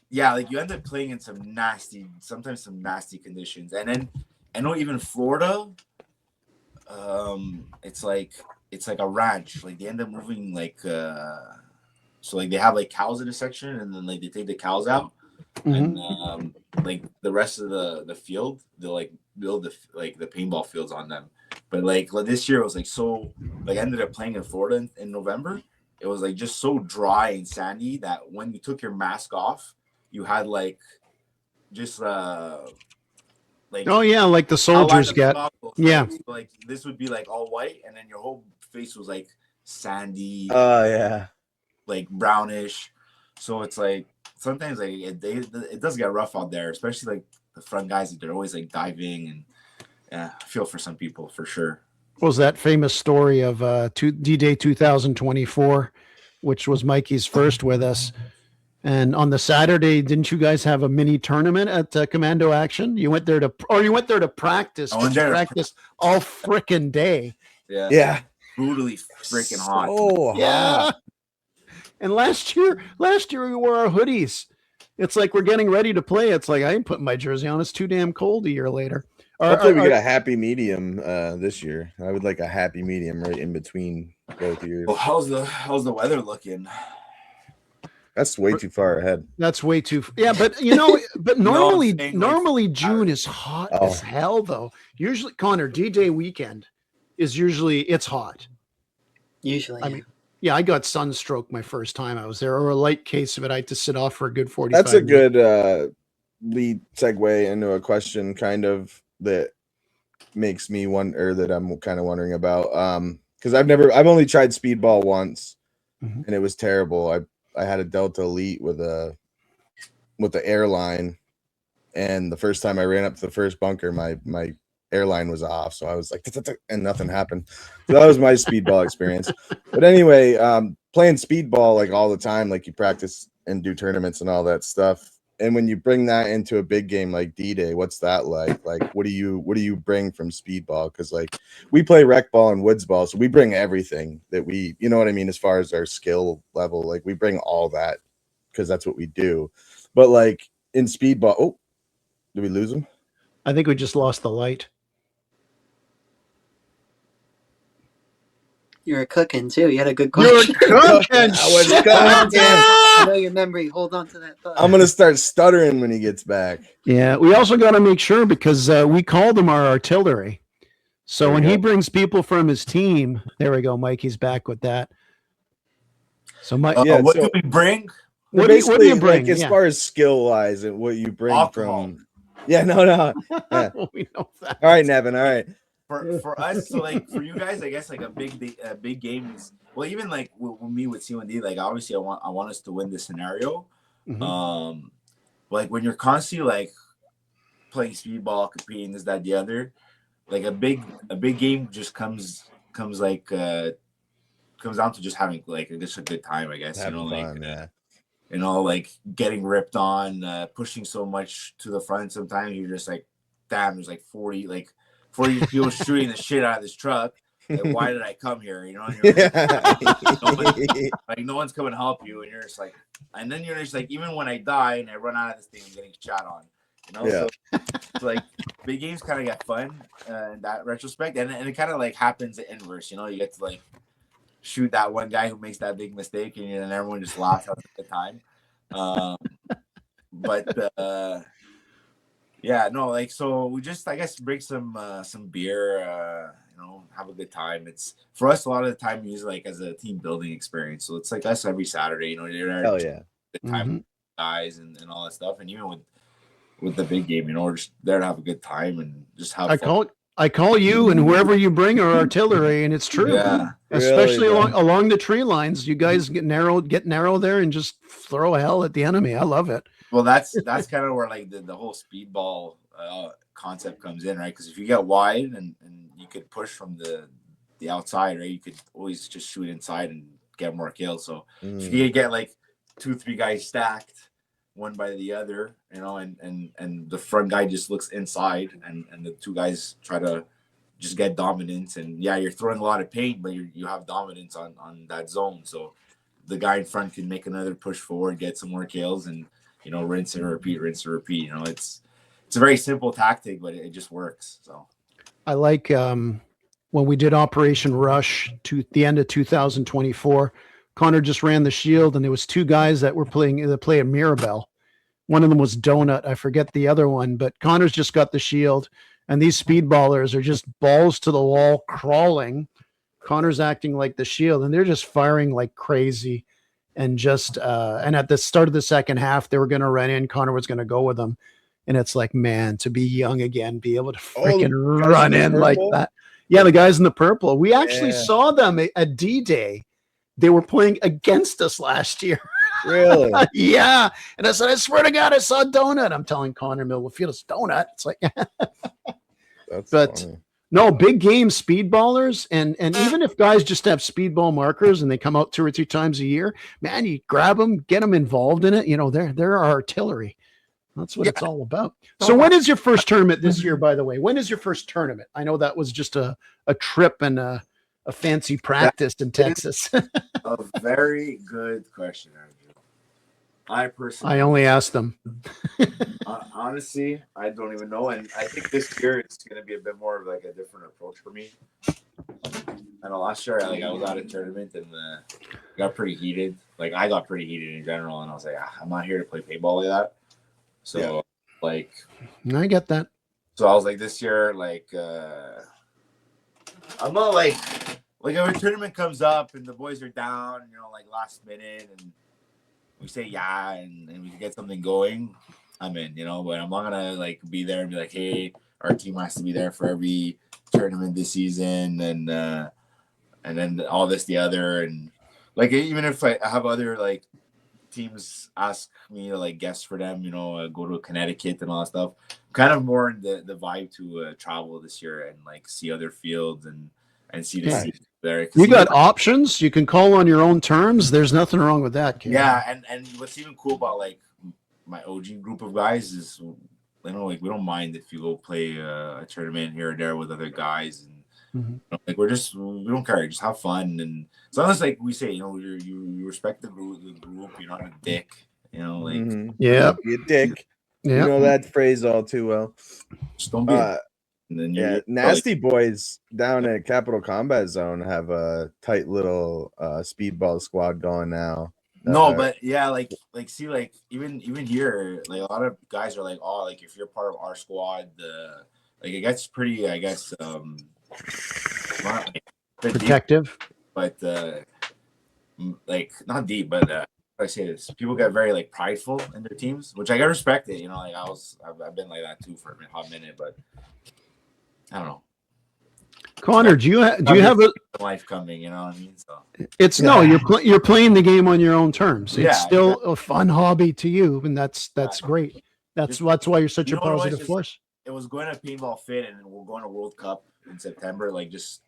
yeah, like you end up playing in sometimes some nasty conditions, and then I know even Florida, it's like a ranch. Like they end up moving so like they have like cows in a section, and then like they take the cows out, and like the rest of the field, they'll like build the paintball fields on them. But like this year it was like so like I ended up playing in Florida in November. It was like just so dry and sandy that when you took your mask off, you had like just like oh yeah, like the soldiers get. Goggles, yeah. Right? So, like this would be like all white, and then your whole face was like sandy. Oh yeah, like brownish. So it's like sometimes like it does get rough out there, especially like the front guys. They're always like diving, and yeah, I feel for some people for sure. What was that famous story of D-Day 2024, which was Mikey's first with us? And on the Saturday, didn't you guys have a mini tournament at Commando Action? You went there to practice. Practice all frickin' day. Yeah. Brutally freaking hot. Oh, yeah. And last year we wore our hoodies. It's like we're getting ready to play. It's like I ain't putting my jersey on. It's too damn cold a year later. Hopefully we get a happy medium this year. I would like a happy medium right in between both years. Well, how's the weather looking? That's way too far ahead. That's way too. Yeah, but normally June is hot as hell though. Usually, Connor, D-Day weekend is usually it's hot. Usually, I mean, yeah, I got sunstroke my first time I was there, or a light case of it. I had to sit off for a good 45 That's a minutes. good lead segue into a question kind of that makes me wonder, that I'm kind of wondering about. Because I've only tried speedball once, and it was terrible. I had a Delta Elite with the airline, and the first time I ran up to the first bunker, my airline was off, so I was like, and nothing happened. So that was my speedball experience. But anyway, playing speedball like all the time, like you practice and do tournaments and all that stuff. And when you bring that into a big game like D-Day, what's that like? Like, what do you bring from speedball? Because like we play rec ball and woods ball, so we bring everything that we, you know what I mean, as far as our skill level. Like we bring all that because that's what we do. But like in speedball, oh, did we lose him? I think we just lost the light. You were cooking too. You had a good question. You're cooking. I know your memory. Hold on to that thought. I'm gonna start stuttering when he gets back. Yeah, we also got to make sure because we called him our artillery. So when he brings people from his team, there we go. Mikey's back with that. So Mike, what do we bring? What do you bring? Like, as far as skill wise and what you bring from? Yeah, no. Yeah. We know that. All right, Nevin. All right. For us, so like for you guys, I guess like a big game well, even like with me with C1D, like obviously I want us to win the scenario. Like when you're constantly like playing speedball, competing, this, that, the other, like a big game just comes down to just having like just a good time, I guess. Having fun, like yeah. Like getting ripped on, pushing so much to the front. Sometimes you're just like, damn, there's like 40 people shooting the shit out of this truck. Like, why did I come here? And you're like, no one's coming to help you, and you're just like, and then you're just like, even when I die and I run out of this thing, I'm getting shot on. Yeah. So like big games kind of get fun in that retrospect, and it kind of like happens the inverse. You get to like shoot that one guy who makes that big mistake, and then everyone just laughs at the time. But yeah, no, like, so we just, I guess, bring some beer, have a good time. It's for us a lot of the time we use like as a team building experience. So it's like us every Saturday, you're there. Hell yeah. Good time with guys and all that stuff. And even with the big game, we're just there to have a good time and just have fun. I call you and whoever you bring are artillery, and it's true. Yeah. Especially really, along the tree lines. You guys get narrow there and just throw hell at the enemy. I love it. Well, that's kind of where like the whole speedball concept comes in, right? Because if you get wide and you could push from the outside, right, you could always just shoot inside and get more kills. So if you get like 2-3 guys stacked one by the other, and the front guy just looks inside, and the two guys try to just get dominance, and yeah, you're throwing a lot of paint, but you have dominance on that zone. So the guy in front can make another push forward, get some more kills, and rinse and repeat. It's a very simple tactic, but it just works. So I like when we did Operation Rush to the end of 2024. Connor just ran the shield, and there was 2 guys that were playing a Mirabelle. One of them was Donut. I forget the other one, but Connor's just got the shield, and these speedballers are just balls to the wall, crawling. Connor's acting like the shield, and they're just firing like crazy. And just and at the start of the second half, they were going to run in. Connor was going to go with them, and it's like, man, to be young again, be able to freaking run in like that. Yeah, the guys in the purple. We actually saw them at D-Day. They were playing against us last year. Really? Yeah. And I said, I swear to God, I saw Donut. I'm telling Connor Millfield, Donut. It's like, That's but funny. No, big game speedballers, and even if guys just have speedball markers and they come out 2 or 3 times a year, man, you grab them, get them involved in it. They're our artillery. That's what it's all about. So when is your first tournament this year, by the way? When is your first tournament? I know that was just a trip and a fancy practice in Texas. a very good question, Andrew. I only asked them. Honestly, I don't even know. And I think this year it's going to be a bit more of like a different approach for me. I know last year I was at a tournament and got pretty heated. Like I got pretty heated in general, and I was like, I'm not here to play paintball like that. So like, I get that. So I was like, this year, like, I'm not like if a tournament comes up and the boys are down, like last minute, and we say and we can get something going, I'm in, but I'm not gonna like be there and be like, hey, our team has to be there for every tournament this season, and then all this, the other, and like even if I have other like teams ask me to like guest for them, go to Connecticut and all that stuff, I'm kind of more in the vibe to travel this year and like see other fields and see the seats there. You got options. You can call on your own terms. There's nothing wrong with that, kid. Yeah, and what's even cool about like my OG group of guys is, like we don't mind if you go play a tournament here or there with other guys, and like we don't care, just have fun, and as long as like we say, you respect the group, you're not a dick, like yeah, be a dick. Yeah. You know that phrase all too well. Just don't be. And then Nasty Boys down at Capital Combat Zone have a tight little speedball squad going now. No, but yeah, like see, like even here, like a lot of guys are like, oh, like if you're part of our squad, like it gets pretty, I guess, not like, protective, deep, but like not deep, but I say this, people get very like prideful in their teams, which I gotta respect it. Like I've been like that too for a hot minute, but I don't know. Connor, do you have a life coming? You know what I mean? So it's no, you're playing the game on your own terms. Yeah, It's still a fun hobby to you, and that's great. That's Just- why you're such you a know what it was? positive Just- force. it was going to paintball fit, and we're going to World Cup in September. Like, just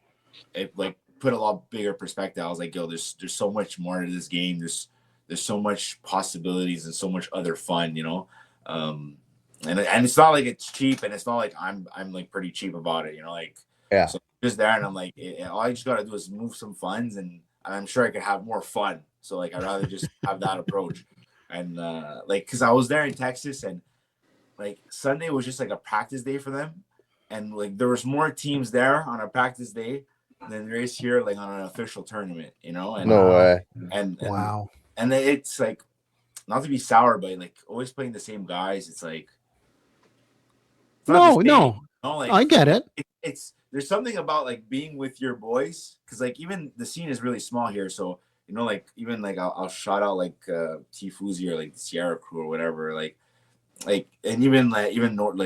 it like put a lot bigger perspective. I was like, yo, there's so much more to this game. There's so much possibilities and so much other fun, you know. And it's not like it's cheap, and it's not like I'm like pretty cheap about it, you know. Like, Yeah. So just there, and I'm like, all I just gotta do is move some funds, and I'm sure I could have more fun. So like, I'd rather just have that approach. And like, cause I was there in Texas, and like Sunday was just like a practice day for them, and like there was more teams there on a practice day than there is here like on an official tournament, you know. And No way. and Wow. and it's like, not to be sour, but like always playing the same guys, it's like it's not the same, No, you know? Like, I get it. it's there's something about like being with your boys, because like even the scene is really small here, so you know, like even like I'll shout out like Tifuzi or like the Sierra Crew or whatever, like and even like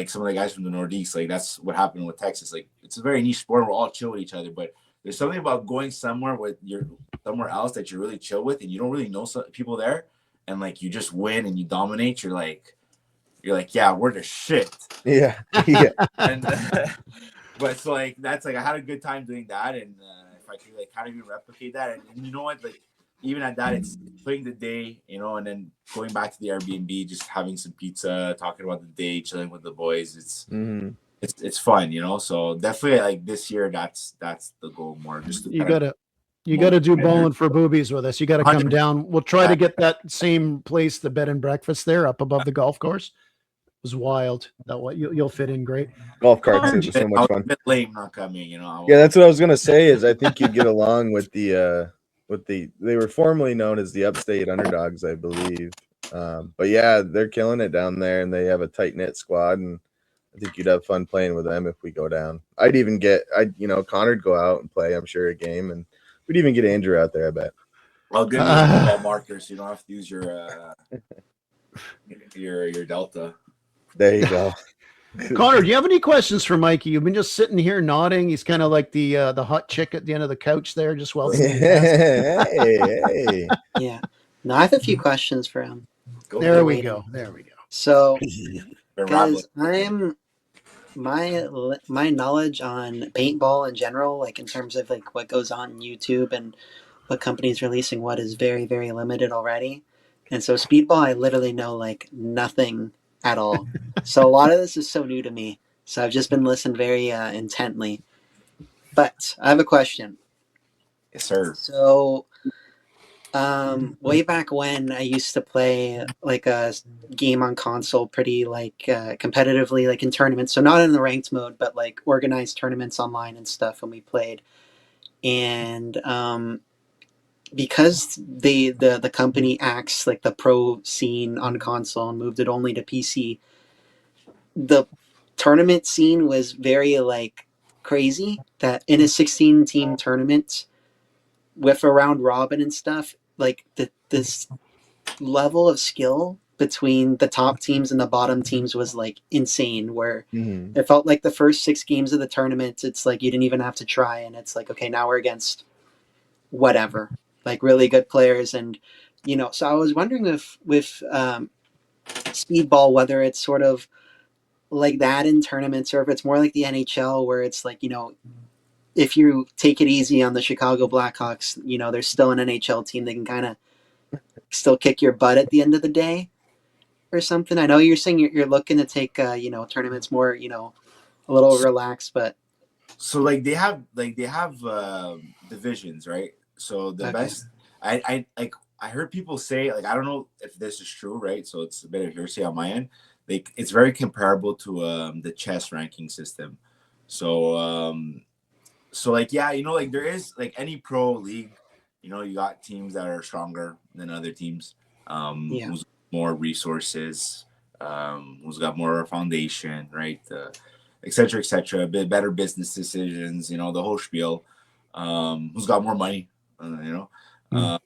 some of the guys from the Northeast, like that's what happened with Texas. Like it's a very niche sport, we're all chill with each other, but there's something about going somewhere somewhere else that you're really chill with, and you don't really know some people there, and like you just win and you dominate. You're like, yeah, we're the shit. Yeah. And but so like that's like I had a good time doing that, and if I could like kind of even replicate that, and you know what, like even at that, it's playing the day, you know, and then going back to the Airbnb, just having some pizza, talking about the day, chilling with the boys. It's fun, you know. So definitely like this year, that's the goal more. Just to You gotta do bowling for boobies with us. You gotta come down. We'll try to get that same place, the bed and breakfast there up above the golf course. It was wild. That what you'll fit in great. Golf carts are so much fun. A bit lame not coming, you know. Yeah, that's what I was gonna say. Is I think you'd get along with they were formerly known as the Upstate Underdogs, I believe. But yeah, they're killing it down there, and they have a tight knit squad, and I think you'd have fun playing with them if we go down. Connor'd go out and play, I'm sure, a game, and we'd even get Andrew out there, I bet. Well, good news, ball markers, so you don't have to use your Delta. There you go. Connor, do you have any questions for Mikey? You've been just sitting here nodding. He's kind of like the hot chick at the end of the couch there, just welcoming. Hey. Yeah. No, I have a few questions for him. There we go. So, because my knowledge on paintball in general, like in terms of like what goes on YouTube and what companies releasing what, is very, very limited already. And so speedball, I literally know like nothing at all. So a lot of this is so new to me. So I've just been listening very intently. But I have a question. Yes, sir. So way back when, I used to play like a game on console pretty like competitively, like in tournaments. So not in the ranked mode, but like organized tournaments online and stuff when we played. And because the company acts like the pro scene on console and moved it only to PC, the tournament scene was very like crazy. That in a 16 team tournament with a round robin and stuff, like this level of skill between the top teams and the bottom teams was like insane, where it felt like the first 6 games of the tournament, it's like you didn't even have to try, and it's like, okay, now we're against whatever, like really good players. And so I was wondering if with speedball, whether it's sort of like that in tournaments, or if it's more like the NHL, where it's like, if you take it easy on the Chicago Blackhawks, there's still an NHL team that can kind of still kick your butt at the end of the day or something. I know you're saying you're looking to take tournaments more, a little relaxed, but so like they have divisions, right? So the best, I heard people say, like, I don't know if this is true, right? So it's a bit of hearsay on my end. Like, it's very comparable to the chess ranking system. So like, yeah, like there is like any pro league, you got teams that are stronger than other teams, who's more resources, who's got more foundation, right? Et cetera, a bit better business decisions, the whole spiel, who's got more money, all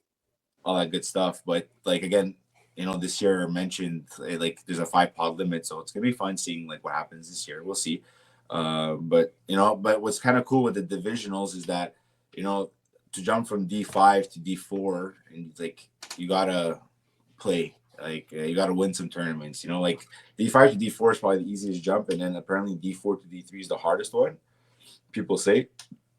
that good stuff. But like, again, this year I mentioned like there's a 5 pod limit, so it's gonna be fun seeing like what happens this year. We'll see. But what's kind of cool with the divisionals is that, to jump from D5 to D4, and like you gotta play, like you gotta win some tournaments. Like D5 to D4 is probably the easiest jump, and then apparently D4 to D3 is the hardest one, people say,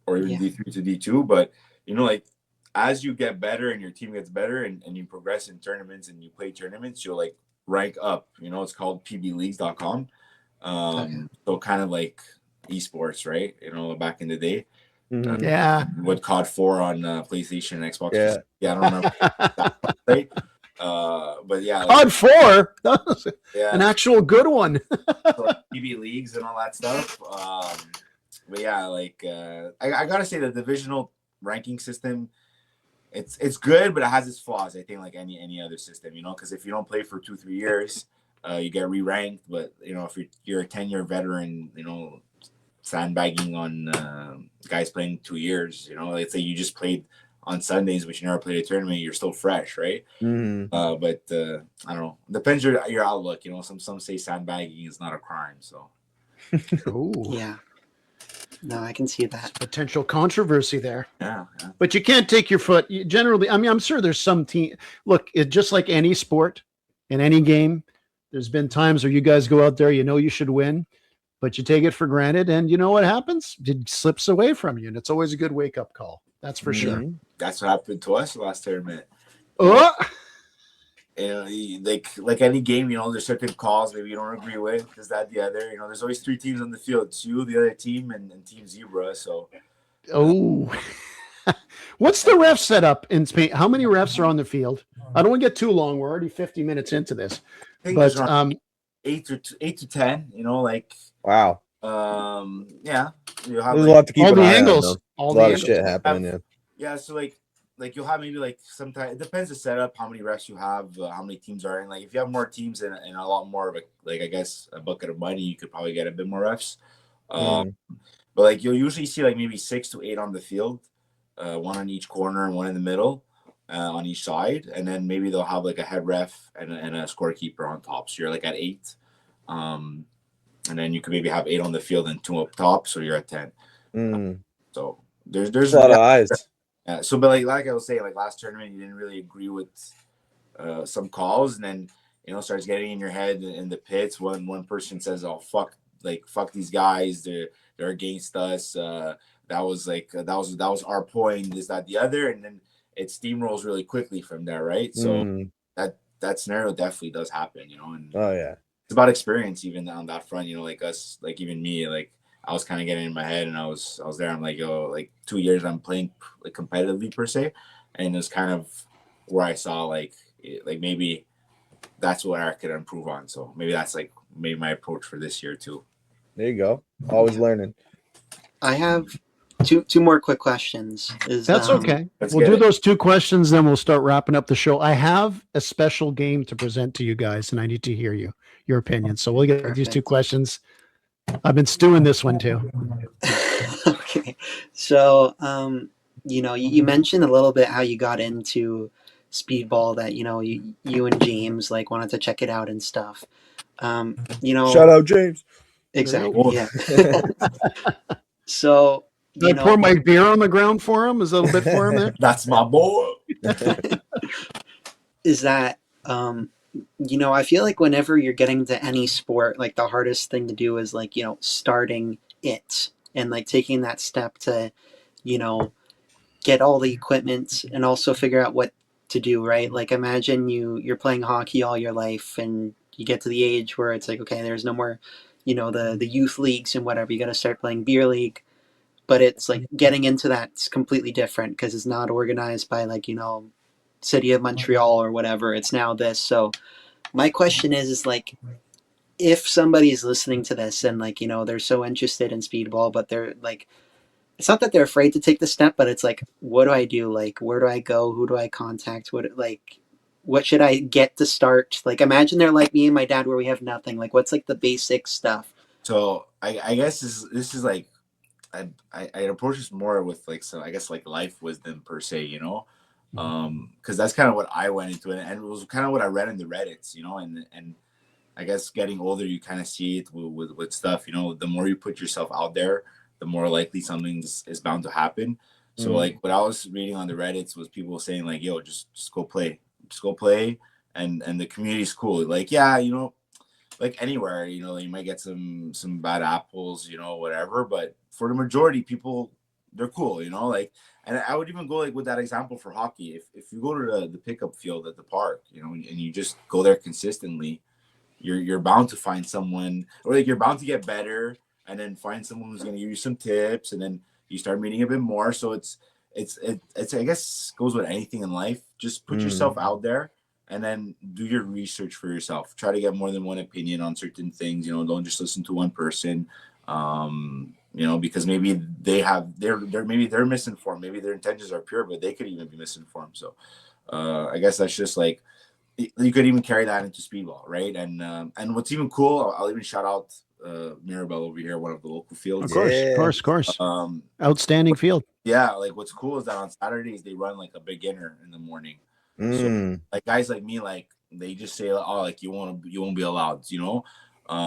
or even D3 to D2. But like as you get better and your team gets better and you progress in tournaments and you play tournaments, you'll like rank up. It's called pbleagues.com. So kind of like esports, right? Back in the day. Yeah. What COD 4 on PlayStation and Xbox. Yeah. I don't remember. Right? But yeah, COD 4. That was yeah, an actual good one. so, like, PB leagues and all that stuff. But yeah, like I gotta say the divisional ranking system, it's good, but it has its flaws. I think like any other system, because if you don't play for 2-3 years, you get re-ranked. But if you're a 10-year veteran, sandbagging on guys playing 2 years, let's say you just played on Sundays, but you never played a tournament, you're still fresh, right? But I don't know. Depends your outlook. Some say sandbagging is not a crime. So. Ooh. Yeah. No, I can see that. Potential controversy there. Yeah. But you can't take your foot. Generally, I mean, I'm sure there's some team. Look, just like any sport, in any game, there's been times where you guys go out there, you should win, but you take it for granted, and you know what happens? It slips away from you, and it's always a good wake-up call. That's for sure. That's what happened to us last tournament. Oh! Like any game, there's certain calls maybe you don't agree with. Is that the other? There's always 3 teams on the field. It's you, the other team, and Team Zebra. So. Oh. What's the ref setup in Spain? How many refs are on the field? I don't want to get too long. We're already 50 minutes into this. But 8 to 10, like. Wow. Yeah. There's a lot to keep all an the eye angles. on, a lot of shit happening. Yeah. So like you'll have maybe like sometimes it depends the setup, how many refs you have, how many teams are in. Like if you have more teams and a lot more of I guess a bucket of money, you could probably get a bit more refs. But like you'll usually see like maybe 6 to 8 on the field, one on each corner and one in the middle, on each side, and then maybe they'll have like a head ref and a scorekeeper on top. So you're like at 8, and then you could maybe have 8 on the field and 2 up top, so you're at 10. So there's a lot of eyes. So, but like I was saying, like last tournament, you didn't really agree with some calls, and then starts getting in your head in the pits when one person says, "Oh fuck these guys, they're against us." That was our point. Is that the other? And then it steamrolls really quickly from there, right? So that scenario definitely does happen, And oh yeah, it's about experience even on that front. Like us, like even me, like. I was kind of getting in my head, and I was there. I'm like, yo, like 2 years I'm playing like competitively per se, and it's kind of where I saw like maybe that's what I could improve on. So maybe that's like maybe my approach for this year too. There you go. Always learning. I have two more quick questions. That's okay. We'll do those 2 questions, then we'll start wrapping up the show. I have a special game to present to you guys, and I need to hear your opinion. So we'll get these 2 questions. I've been stewing this one too. Okay. So, you mentioned a little bit how you got into speedball, that, you and James like wanted to check it out and stuff. Shout out James. Exactly. Yeah. So, I pour my beer on the ground for him? Is that a bit for him there? That's my boy. Is that, I feel like whenever you're getting into any sport, like the hardest thing to do is like, starting it and like taking that step to, get all the equipment and also figure out what to do, right? Like imagine you're playing hockey all your life and you get to the age where it's like, okay, there's no more, the youth leagues and whatever. You got to start playing beer league, but it's like getting into that's completely different because it's not organized by like, City of Montreal or whatever. It's now this. So my question is like, if somebody's listening to this and like, they're so interested in speedball, but they're like, it's not that they're afraid to take the step, but it's like, what do I do? Like, where do I go? Who do I contact? What should I get to start? Like, imagine they're like me and my dad where we have nothing. Like, what's like the basic stuff? So I guess this is like, I approach this more with like, so I guess like life wisdom per se, because that's kind of what I went into, and it was kind of what I read in the Reddits, and I guess getting older, you kind of see it with stuff. You know, the more you put yourself out there, the more likely something is bound to happen. So like what I was reading on the Reddits was people saying like, "Yo, just go play," and the community's cool. Like, yeah, you know, like anywhere, you know, you might get some bad apples, you know, whatever. But for the majority, people they're cool, you know, like. And I would even go like with that example for hockey. If you go to the pickup field at the park, you know, and you just go there consistently, you're bound to find someone, or like you're bound to get better, and then find someone who's going to give you some tips, and then you start meeting a bit more. So it's I guess goes with anything in life. Just put yourself out there, and then do your research for yourself. Try to get more than one opinion on certain things. You know, don't just listen to one person. You know, because maybe they're misinformed. Maybe their intentions are pure, but they could even be misinformed. So I guess that's just like you could even carry that into speedball, right? And what's even cool, I'll even shout out Mirabel over here, one of the local fields. Of course. Outstanding field. Yeah, like what's cool is that on Saturdays they run like a beginner in the morning. So like guys like me, like they just say, oh, like you won't be allowed, you know.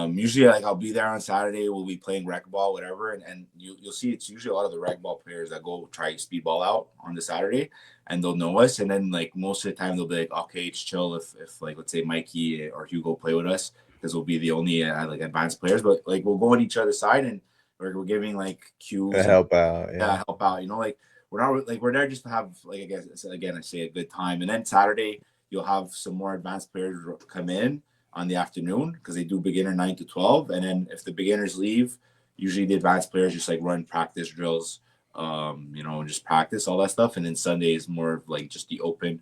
Usually like I'll be there on Saturday, we'll be playing rec ball, whatever, and you'll see it's usually a lot of the rec ball players that go try speedball out on the Saturday, and they'll know us, and then like most of the time they'll be like, okay, it's chill if like let's say Mikey or Hugo play with us, because we'll be the only like advanced players, but like we'll go on each other's side and we're giving like cues to help out, help out, you know, like we're there just to have, like, I guess again I say a good time. And then Saturday you'll have some more advanced players come in on the afternoon, because they do beginner 9 to 12, and then if the beginners leave, usually the advanced players just like run practice drills, you know, just practice all that stuff. And then Sunday is more of like just the open.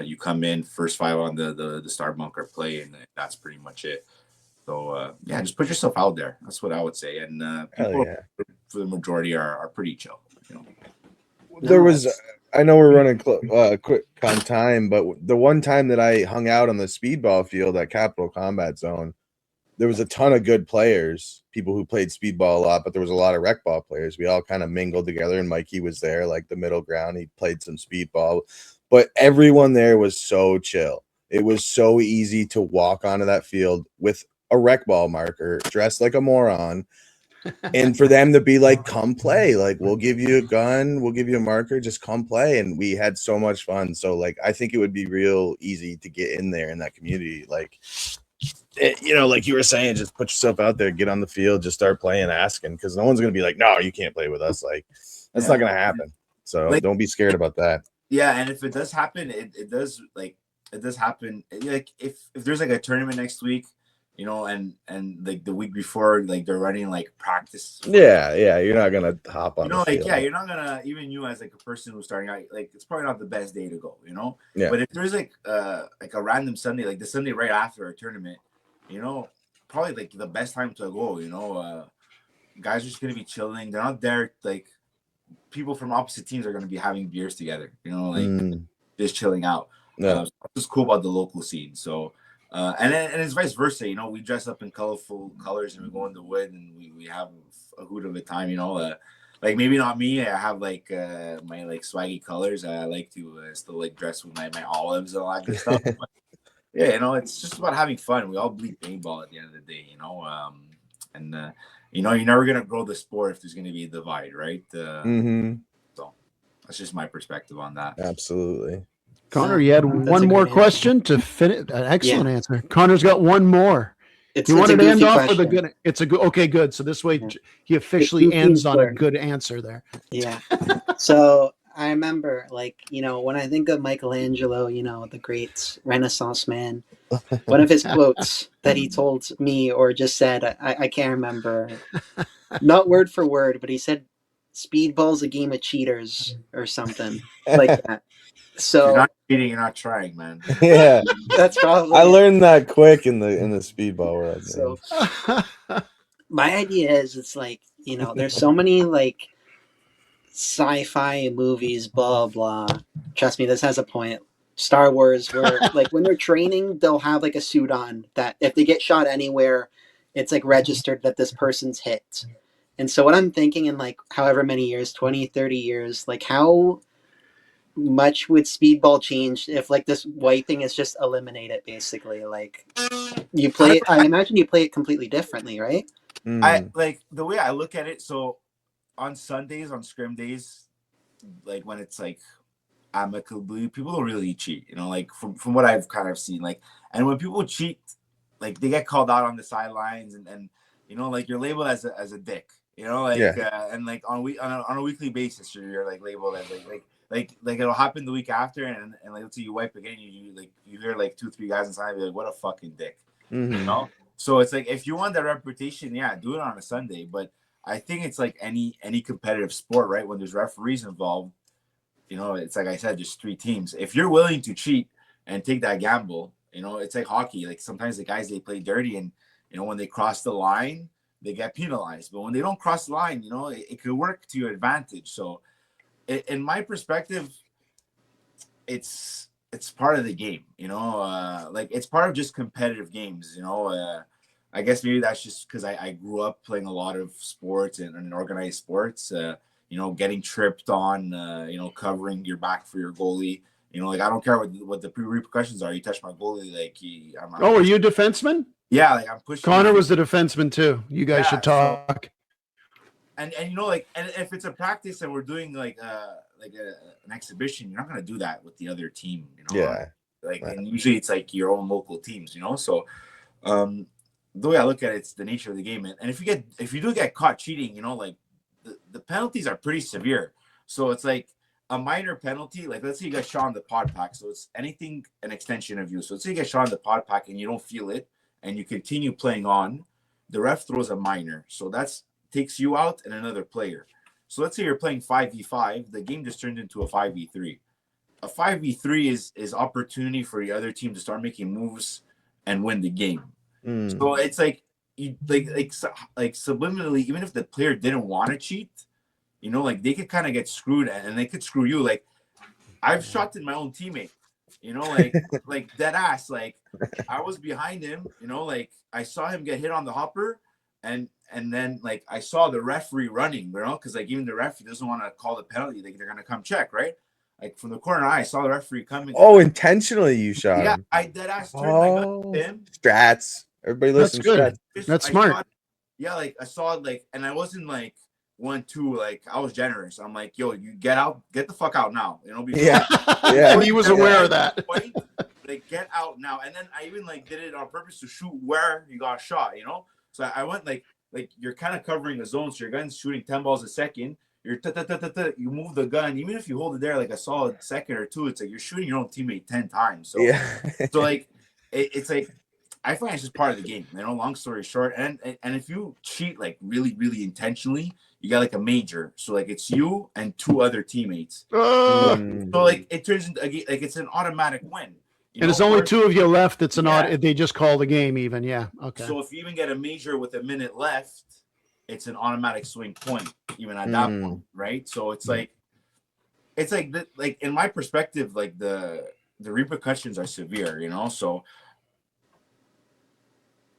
You come in first 5 on the star bunker play, and that's pretty much it. So yeah, just put yourself out there. That's what I would say. And people for the majority are pretty chill, you know. There was, I know we're running quick on time, but the one time that I hung out on the speedball field at Capital Combat Zone, there was a ton of good players, people who played speedball a lot, but there was a lot of rec ball players. We all kind of mingled together, and Mikey was there, like the middle ground. He played some speedball, but everyone there was so chill. It was so easy to walk onto that field with a rec ball marker, dressed like a moron, and for them to be like, come play, like we'll give you a gun, we'll give you a marker, just come play. And we had so much fun. So like I think it would be real easy to get in there in that community, like you know, like you were saying, just put yourself out there, get on the field, just start playing, asking, because no one's gonna be like, no, you can't play with us. Like that's not gonna happen. So like, don't be scared about that. Yeah, and if it does happen, it does happen. Like if there's like a tournament next week, you know, and like the week before, like they're running like practice. Yeah, you're not gonna hop on. You know, like you're not gonna, even you as like a person who's starting out, like it's probably not the best day to go, you know. Yeah. But if there's like a random Sunday, like the Sunday right after a tournament, you know, probably like the best time to go. You know, guys are just gonna be chilling. They're not there like people from opposite teams are gonna be having beers together. You know, like just chilling out. So it's cool about the local scene. So. And it's vice versa, you know. We dress up in colorful colors and we go in the wood and we have a hoot of a time, you know. Like maybe not me. I have like my like swaggy colors. I like to still like dress with my olives and all that good stuff. But, yeah, you know, it's just about having fun. We all bleed paintball at the end of the day, you know. And you know, you're never gonna grow the sport if there's gonna be a divide, right? So that's just my perspective on that. Absolutely. Connor, you had one more question to finish. An excellent answer. Connor's got one more. He wanted to end off with a good. It's a good. Okay, good. So this way, he officially ends on a good answer there. Yeah. So I remember, like, you know, when I think of Michelangelo, you know, the great Renaissance man, one of his quotes that he told me or just said, I can't remember, not word for word, but he said, "Speedball's a game of cheaters" or something like that. So you're not cheating, you're not trying, man. Yeah, that's probably. I learned that quick in the speedball world. So my idea is, it's like, you know, there's so many like sci-fi movies, blah blah. Trust me, this has a point. Star Wars, where like when they're training, they'll have like a suit on that if they get shot anywhere, it's like registered that this person's hit. And so what I'm thinking, in like however many years, 20, 30 years, like how much would speedball change if like this wiping is just eliminated, basically? Like You play it. I imagine you play it completely differently, right? I like the way I look at it. So on Sundays, on scrim days, like when it's like amicably, people don't really cheat. You know, like from what I've kind of seen, like, and when people cheat, like they get called out on the sidelines, and you know, like you're labeled as a dick. You know, like and like on a weekly basis, you're like labeled as like it'll happen the week after, and like let's say you wipe again, you hear like 2-3 guys inside be like, what a fucking dick. You know. So it's like if you want that reputation, yeah, do it on a Sunday. But I think it's like any competitive sport, right? When there's referees involved, you know, it's like I said, there's 3 teams. If you're willing to cheat and take that gamble, you know, it's like hockey. Like sometimes the guys, they play dirty, and you know when they cross the line, they get penalized. But when they don't cross the line, you know, it could work to your advantage. So in my perspective, it's part of the game, you know, like it's part of just competitive games, you know. I guess maybe that's just because I grew up playing a lot of sports and organized sports, you know, getting tripped on, you know, covering your back for your goalie. You know, like I don't care what the repercussions are. You touch my goalie, like are you a defenseman? Yeah, like I'm pushing. Connor was the defenseman too. You guys should talk. And you know, like, and if it's a practice and we're doing like an exhibition, you're not gonna do that with the other team, you know. Yeah. Like, and usually it's like your own local teams, you know. So, the way I look at it, it's the nature of the game. And if you do get caught cheating, you know, like the penalties are pretty severe. So it's like a minor penalty. Like let's say you get shot on the pod pack, so it's anything an extension of you. So let's say you get shot on the pod pack and you don't feel it, and you continue playing on. The ref throws a minor, so that's takes you out and another player. So let's say you're playing 5v5, the game just turned into a 5v3. A 5v3 is opportunity for the other team to start making moves and win the game. So it's like you like subliminally, even if the player didn't want to cheat, you know, like they could kind of get screwed and they could screw you. Like I've shot at my own teammate, you know, like dead ass. Like I was behind him, you know, like I saw him get hit on the hopper, and then like I saw the referee running, you know, because like even the referee doesn't want to call the penalty, like they're gonna come check, right? Like from the corner, I saw the referee coming. Oh, intentionally you shot him. I dead ass turned. I got him. Strats. Everybody listen. That's good. That's smart. Like I saw it, like, and I wasn't like 1-2. Like I was generous. I'm like, yo, you get out, get the fuck out now. You know, yeah. And he was aware of that. Like get out now. And then I even like did it on purpose to shoot where you got shot. You know, so I went like you're kind of covering the zone. So your gun's shooting 10 balls a second. You're you move the gun, even if you hold it there like a solid second or two, it's like you're shooting your own teammate 10 times. So so like it's like I find it's just part of the game, you know. Long story short, and if you cheat like really really intentionally, you got like a major. So like it's you and 2 other teammates. So like it turns into like it's an automatic win. And there's only 2 of you left. It's an they just call the game even. Yeah. Okay. So if you even get a major with a minute left, it's an automatic swing point, even at that point, right? So it's like like in my perspective, like the repercussions are severe, you know. So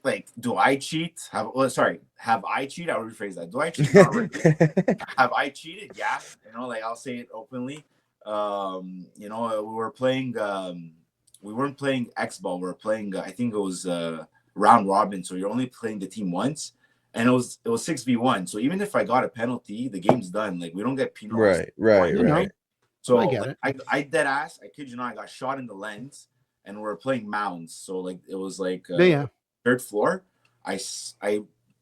like, do I cheat? Have I cheated? I'll rephrase that. Do I cheat? Not really. Have I cheated? Yeah, you know, like I'll say it openly. You know, we weren't playing X-ball. We were playing, I think it was round robin. So you're only playing the team once. And it was 6v1. So even if I got a penalty, the game's done. Like we don't get penalized. Right. So I get it. I dead ass. I kid you not. I got shot in the lens, and we're playing mounds. So like it was like 3rd floor. I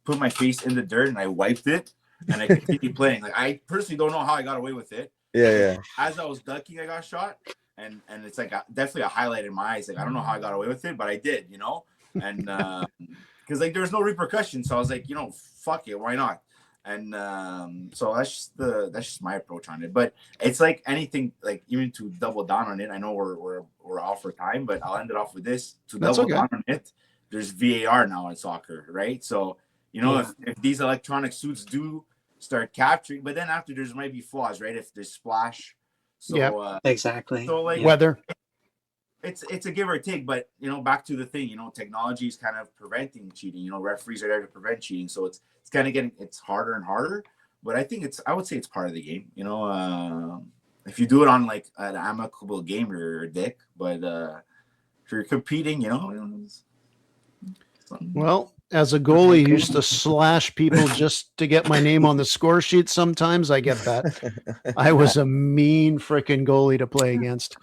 put my face in the dirt and I wiped it, and I continued playing. Like I personally don't know how I got away with it. Yeah. As I was ducking, I got shot, and it's like definitely a highlight in my eyes. Like I don't know how I got away with it, but I did. You know, and because like there was no repercussions, so I was like, you know, fuck it, why not? And so that's just my approach on it. But it's like anything, like even to double down on it. I know we're off for time, but I'll end it off with this. Double down on it, there's VAR now in soccer, right? So you know if these electronic suits do start capturing, but then after there's might be flaws, right? If there's splash, so exactly. So like weather. It's a give or take, but you know, back to the thing, you know, technology is kind of preventing cheating. You know, referees are there to prevent cheating, so it's kind of getting harder and harder. But I would say it's part of the game. You know, if you do it on like an amicable game, you're a dick. But if you're competing, you know. Well, as a goalie who used to slash people just to get my name on the score sheet, sometimes I get that. I was a mean freaking goalie to play against.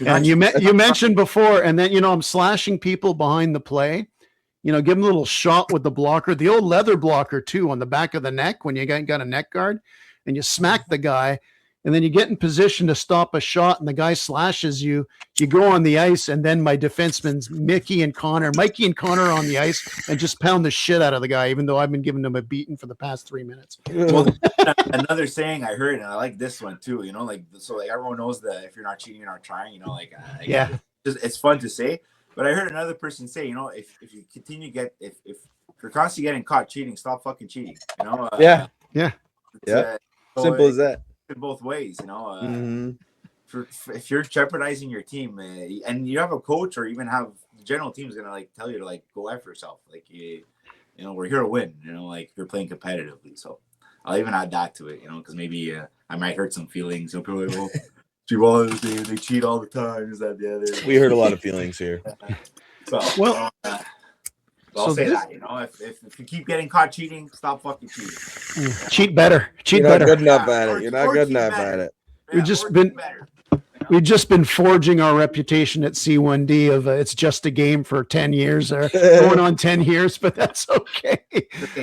And you mentioned before, and then I'm slashing people behind the play. Give them a little shot with the blocker, the old leather blocker too, on the back of the neck when you got a neck guard, and you smack the guy. And then you get in position to stop a shot and the guy slashes you. You go on the ice, and then my defensemen, Mikey and Connor are on the ice and just pound the shit out of the guy, even though I've been giving them a beating for the past 3 minutes. Well, another saying I heard, and I like this one too, so everyone knows that if you're not cheating, you're not trying, Yeah. It's fun to say. But I heard another person say, if you continue to get, if you're constantly getting caught cheating, stop fucking cheating. Yeah. So Simple as that. In both ways, if you're jeopardizing your team, and you have a coach or even have the general team is gonna tell you to go after yourself, we're here to win, you're playing competitively. So I'll even add that to it, because maybe I might hurt some feelings. People are like, they cheat all the time. Is that the other? We hurt a lot of feelings here. I'll say that, if you keep getting caught cheating, stop fucking cheating. Cheat better. You're not good enough at it. You're not good enough at it. We've just been forging our reputation at C1D of it's just a game for 10 years or going on 10 years, but that's okay.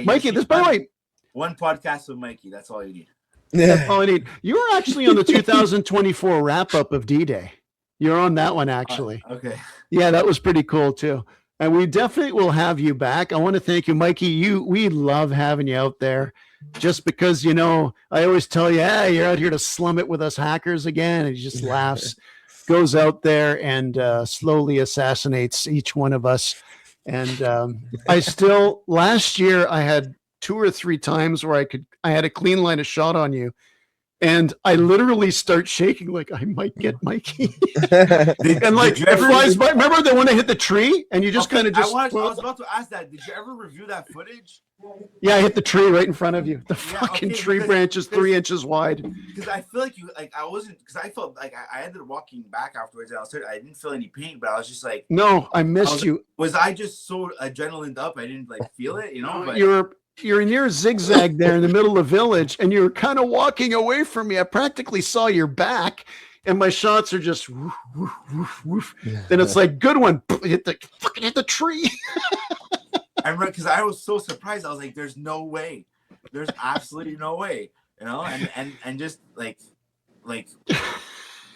Mikey, by the way, one podcast with Mikey. That's all you need. That's all I need. You were actually on the 2024 wrap up of D-Day. You're on that one, actually. Okay. Yeah, that was pretty cool too. And we definitely will have you back. I want to thank you, Mikey. We love having you out there just because, I always tell you, you're out here to slum it with us hackers again. And he just laughs, goes out there and slowly assassinates each one of us. And last year I had 2 or 3 times where I had a clean line of shot on you. And I literally start shaking like I might get Mikey. And it flies by. Remember the one I hit the tree and you just kind of just. I was about to ask that. Did you ever review that footage? Yeah, I hit the tree right in front of you. The fucking tree branch is 3 inches wide. Because I feel like I wasn't, because I felt like I ended up walking back afterwards. And I didn't feel any pain, but I was just like. No, I missed you. Was I just so adrenaline up? I didn't feel it, But you're in your zigzag there in the middle of the village, and you're kind of walking away from me. I practically saw your back, and my shots are just woof, woof, woof, woof. Then it's like, good one, hit the tree. I remember because I was so surprised. I was like, "There's no way. There's absolutely no way." And just like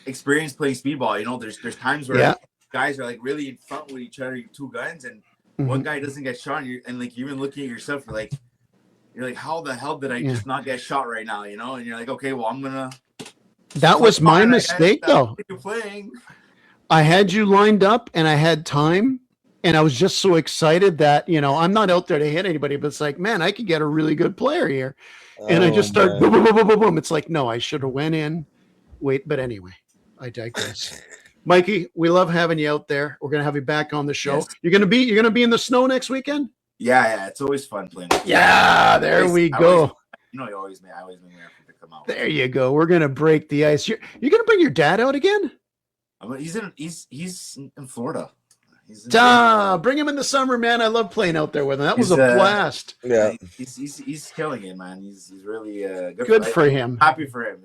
experience playing speedball. There's times where guys are really in front with each other, 2 guns, and one guy doesn't get shot, and you're even looking at yourself, you're like, how the hell did I just not get shot right now? And you're like, okay, well, I'm gonna. That was my mistake, though. I had you lined up, and I had time, and I was just so excited that I'm not out there to hit anybody, but it's like, man, I could get a really good player here, and I just start boom, boom, boom, boom, boom, boom. It's like, no, I should have went in. Wait, but anyway, I digress. Mikey, we love having you out there. We're gonna have you back on the show. Yes. You're gonna be in the snow next weekend? Yeah, it's always fun playing. Yeah, there we go. I always make effort to come out. There you go. We're gonna break the ice. You're gonna bring your dad out again? He's in Florida. Bring him in the summer, man. I love playing out there with him. That was a blast. Yeah, he's killing it, man. He's really good for him. Happy for him.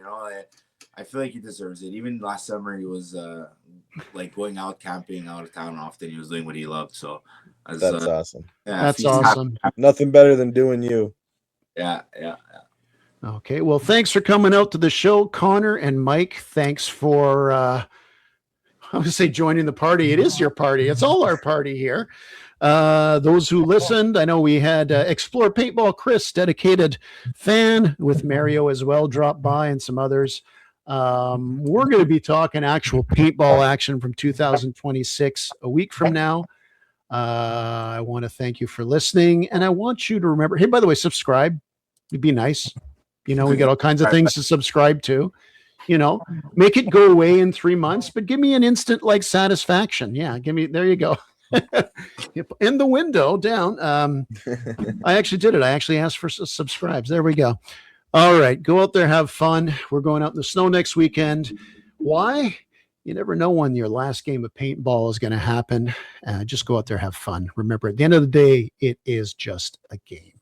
I feel like he deserves it. Even last summer, he was going out camping out of town often. He was doing what he loved. So that's awesome. Yeah, that's awesome. Nothing better than doing you. Yeah. Okay. Well, thanks for coming out to the show, Connor and Mike. Thanks for I would say joining the party. It is your party. It's all our party here. Those who listened, I know we had Explore Paintball Chris, dedicated fan, with Mario as well, drop by, and some others. We're going to be talking actual paintball action from 2026 a week from now. I want to thank you for listening, and I want you to remember, hey, by the way, subscribe. It'd be nice. We got all kinds of things to subscribe to. Make it go away in 3 months, but give me an instant satisfaction. Yeah, there you go. In the window down. I actually did it. I actually asked for subscribes. There we go. All right, go out there, have fun. We're going out in the snow next weekend. Why? You never know when your last game of paintball is going to happen. Just go out there, have fun. Remember, at the end of the day, it is just a game.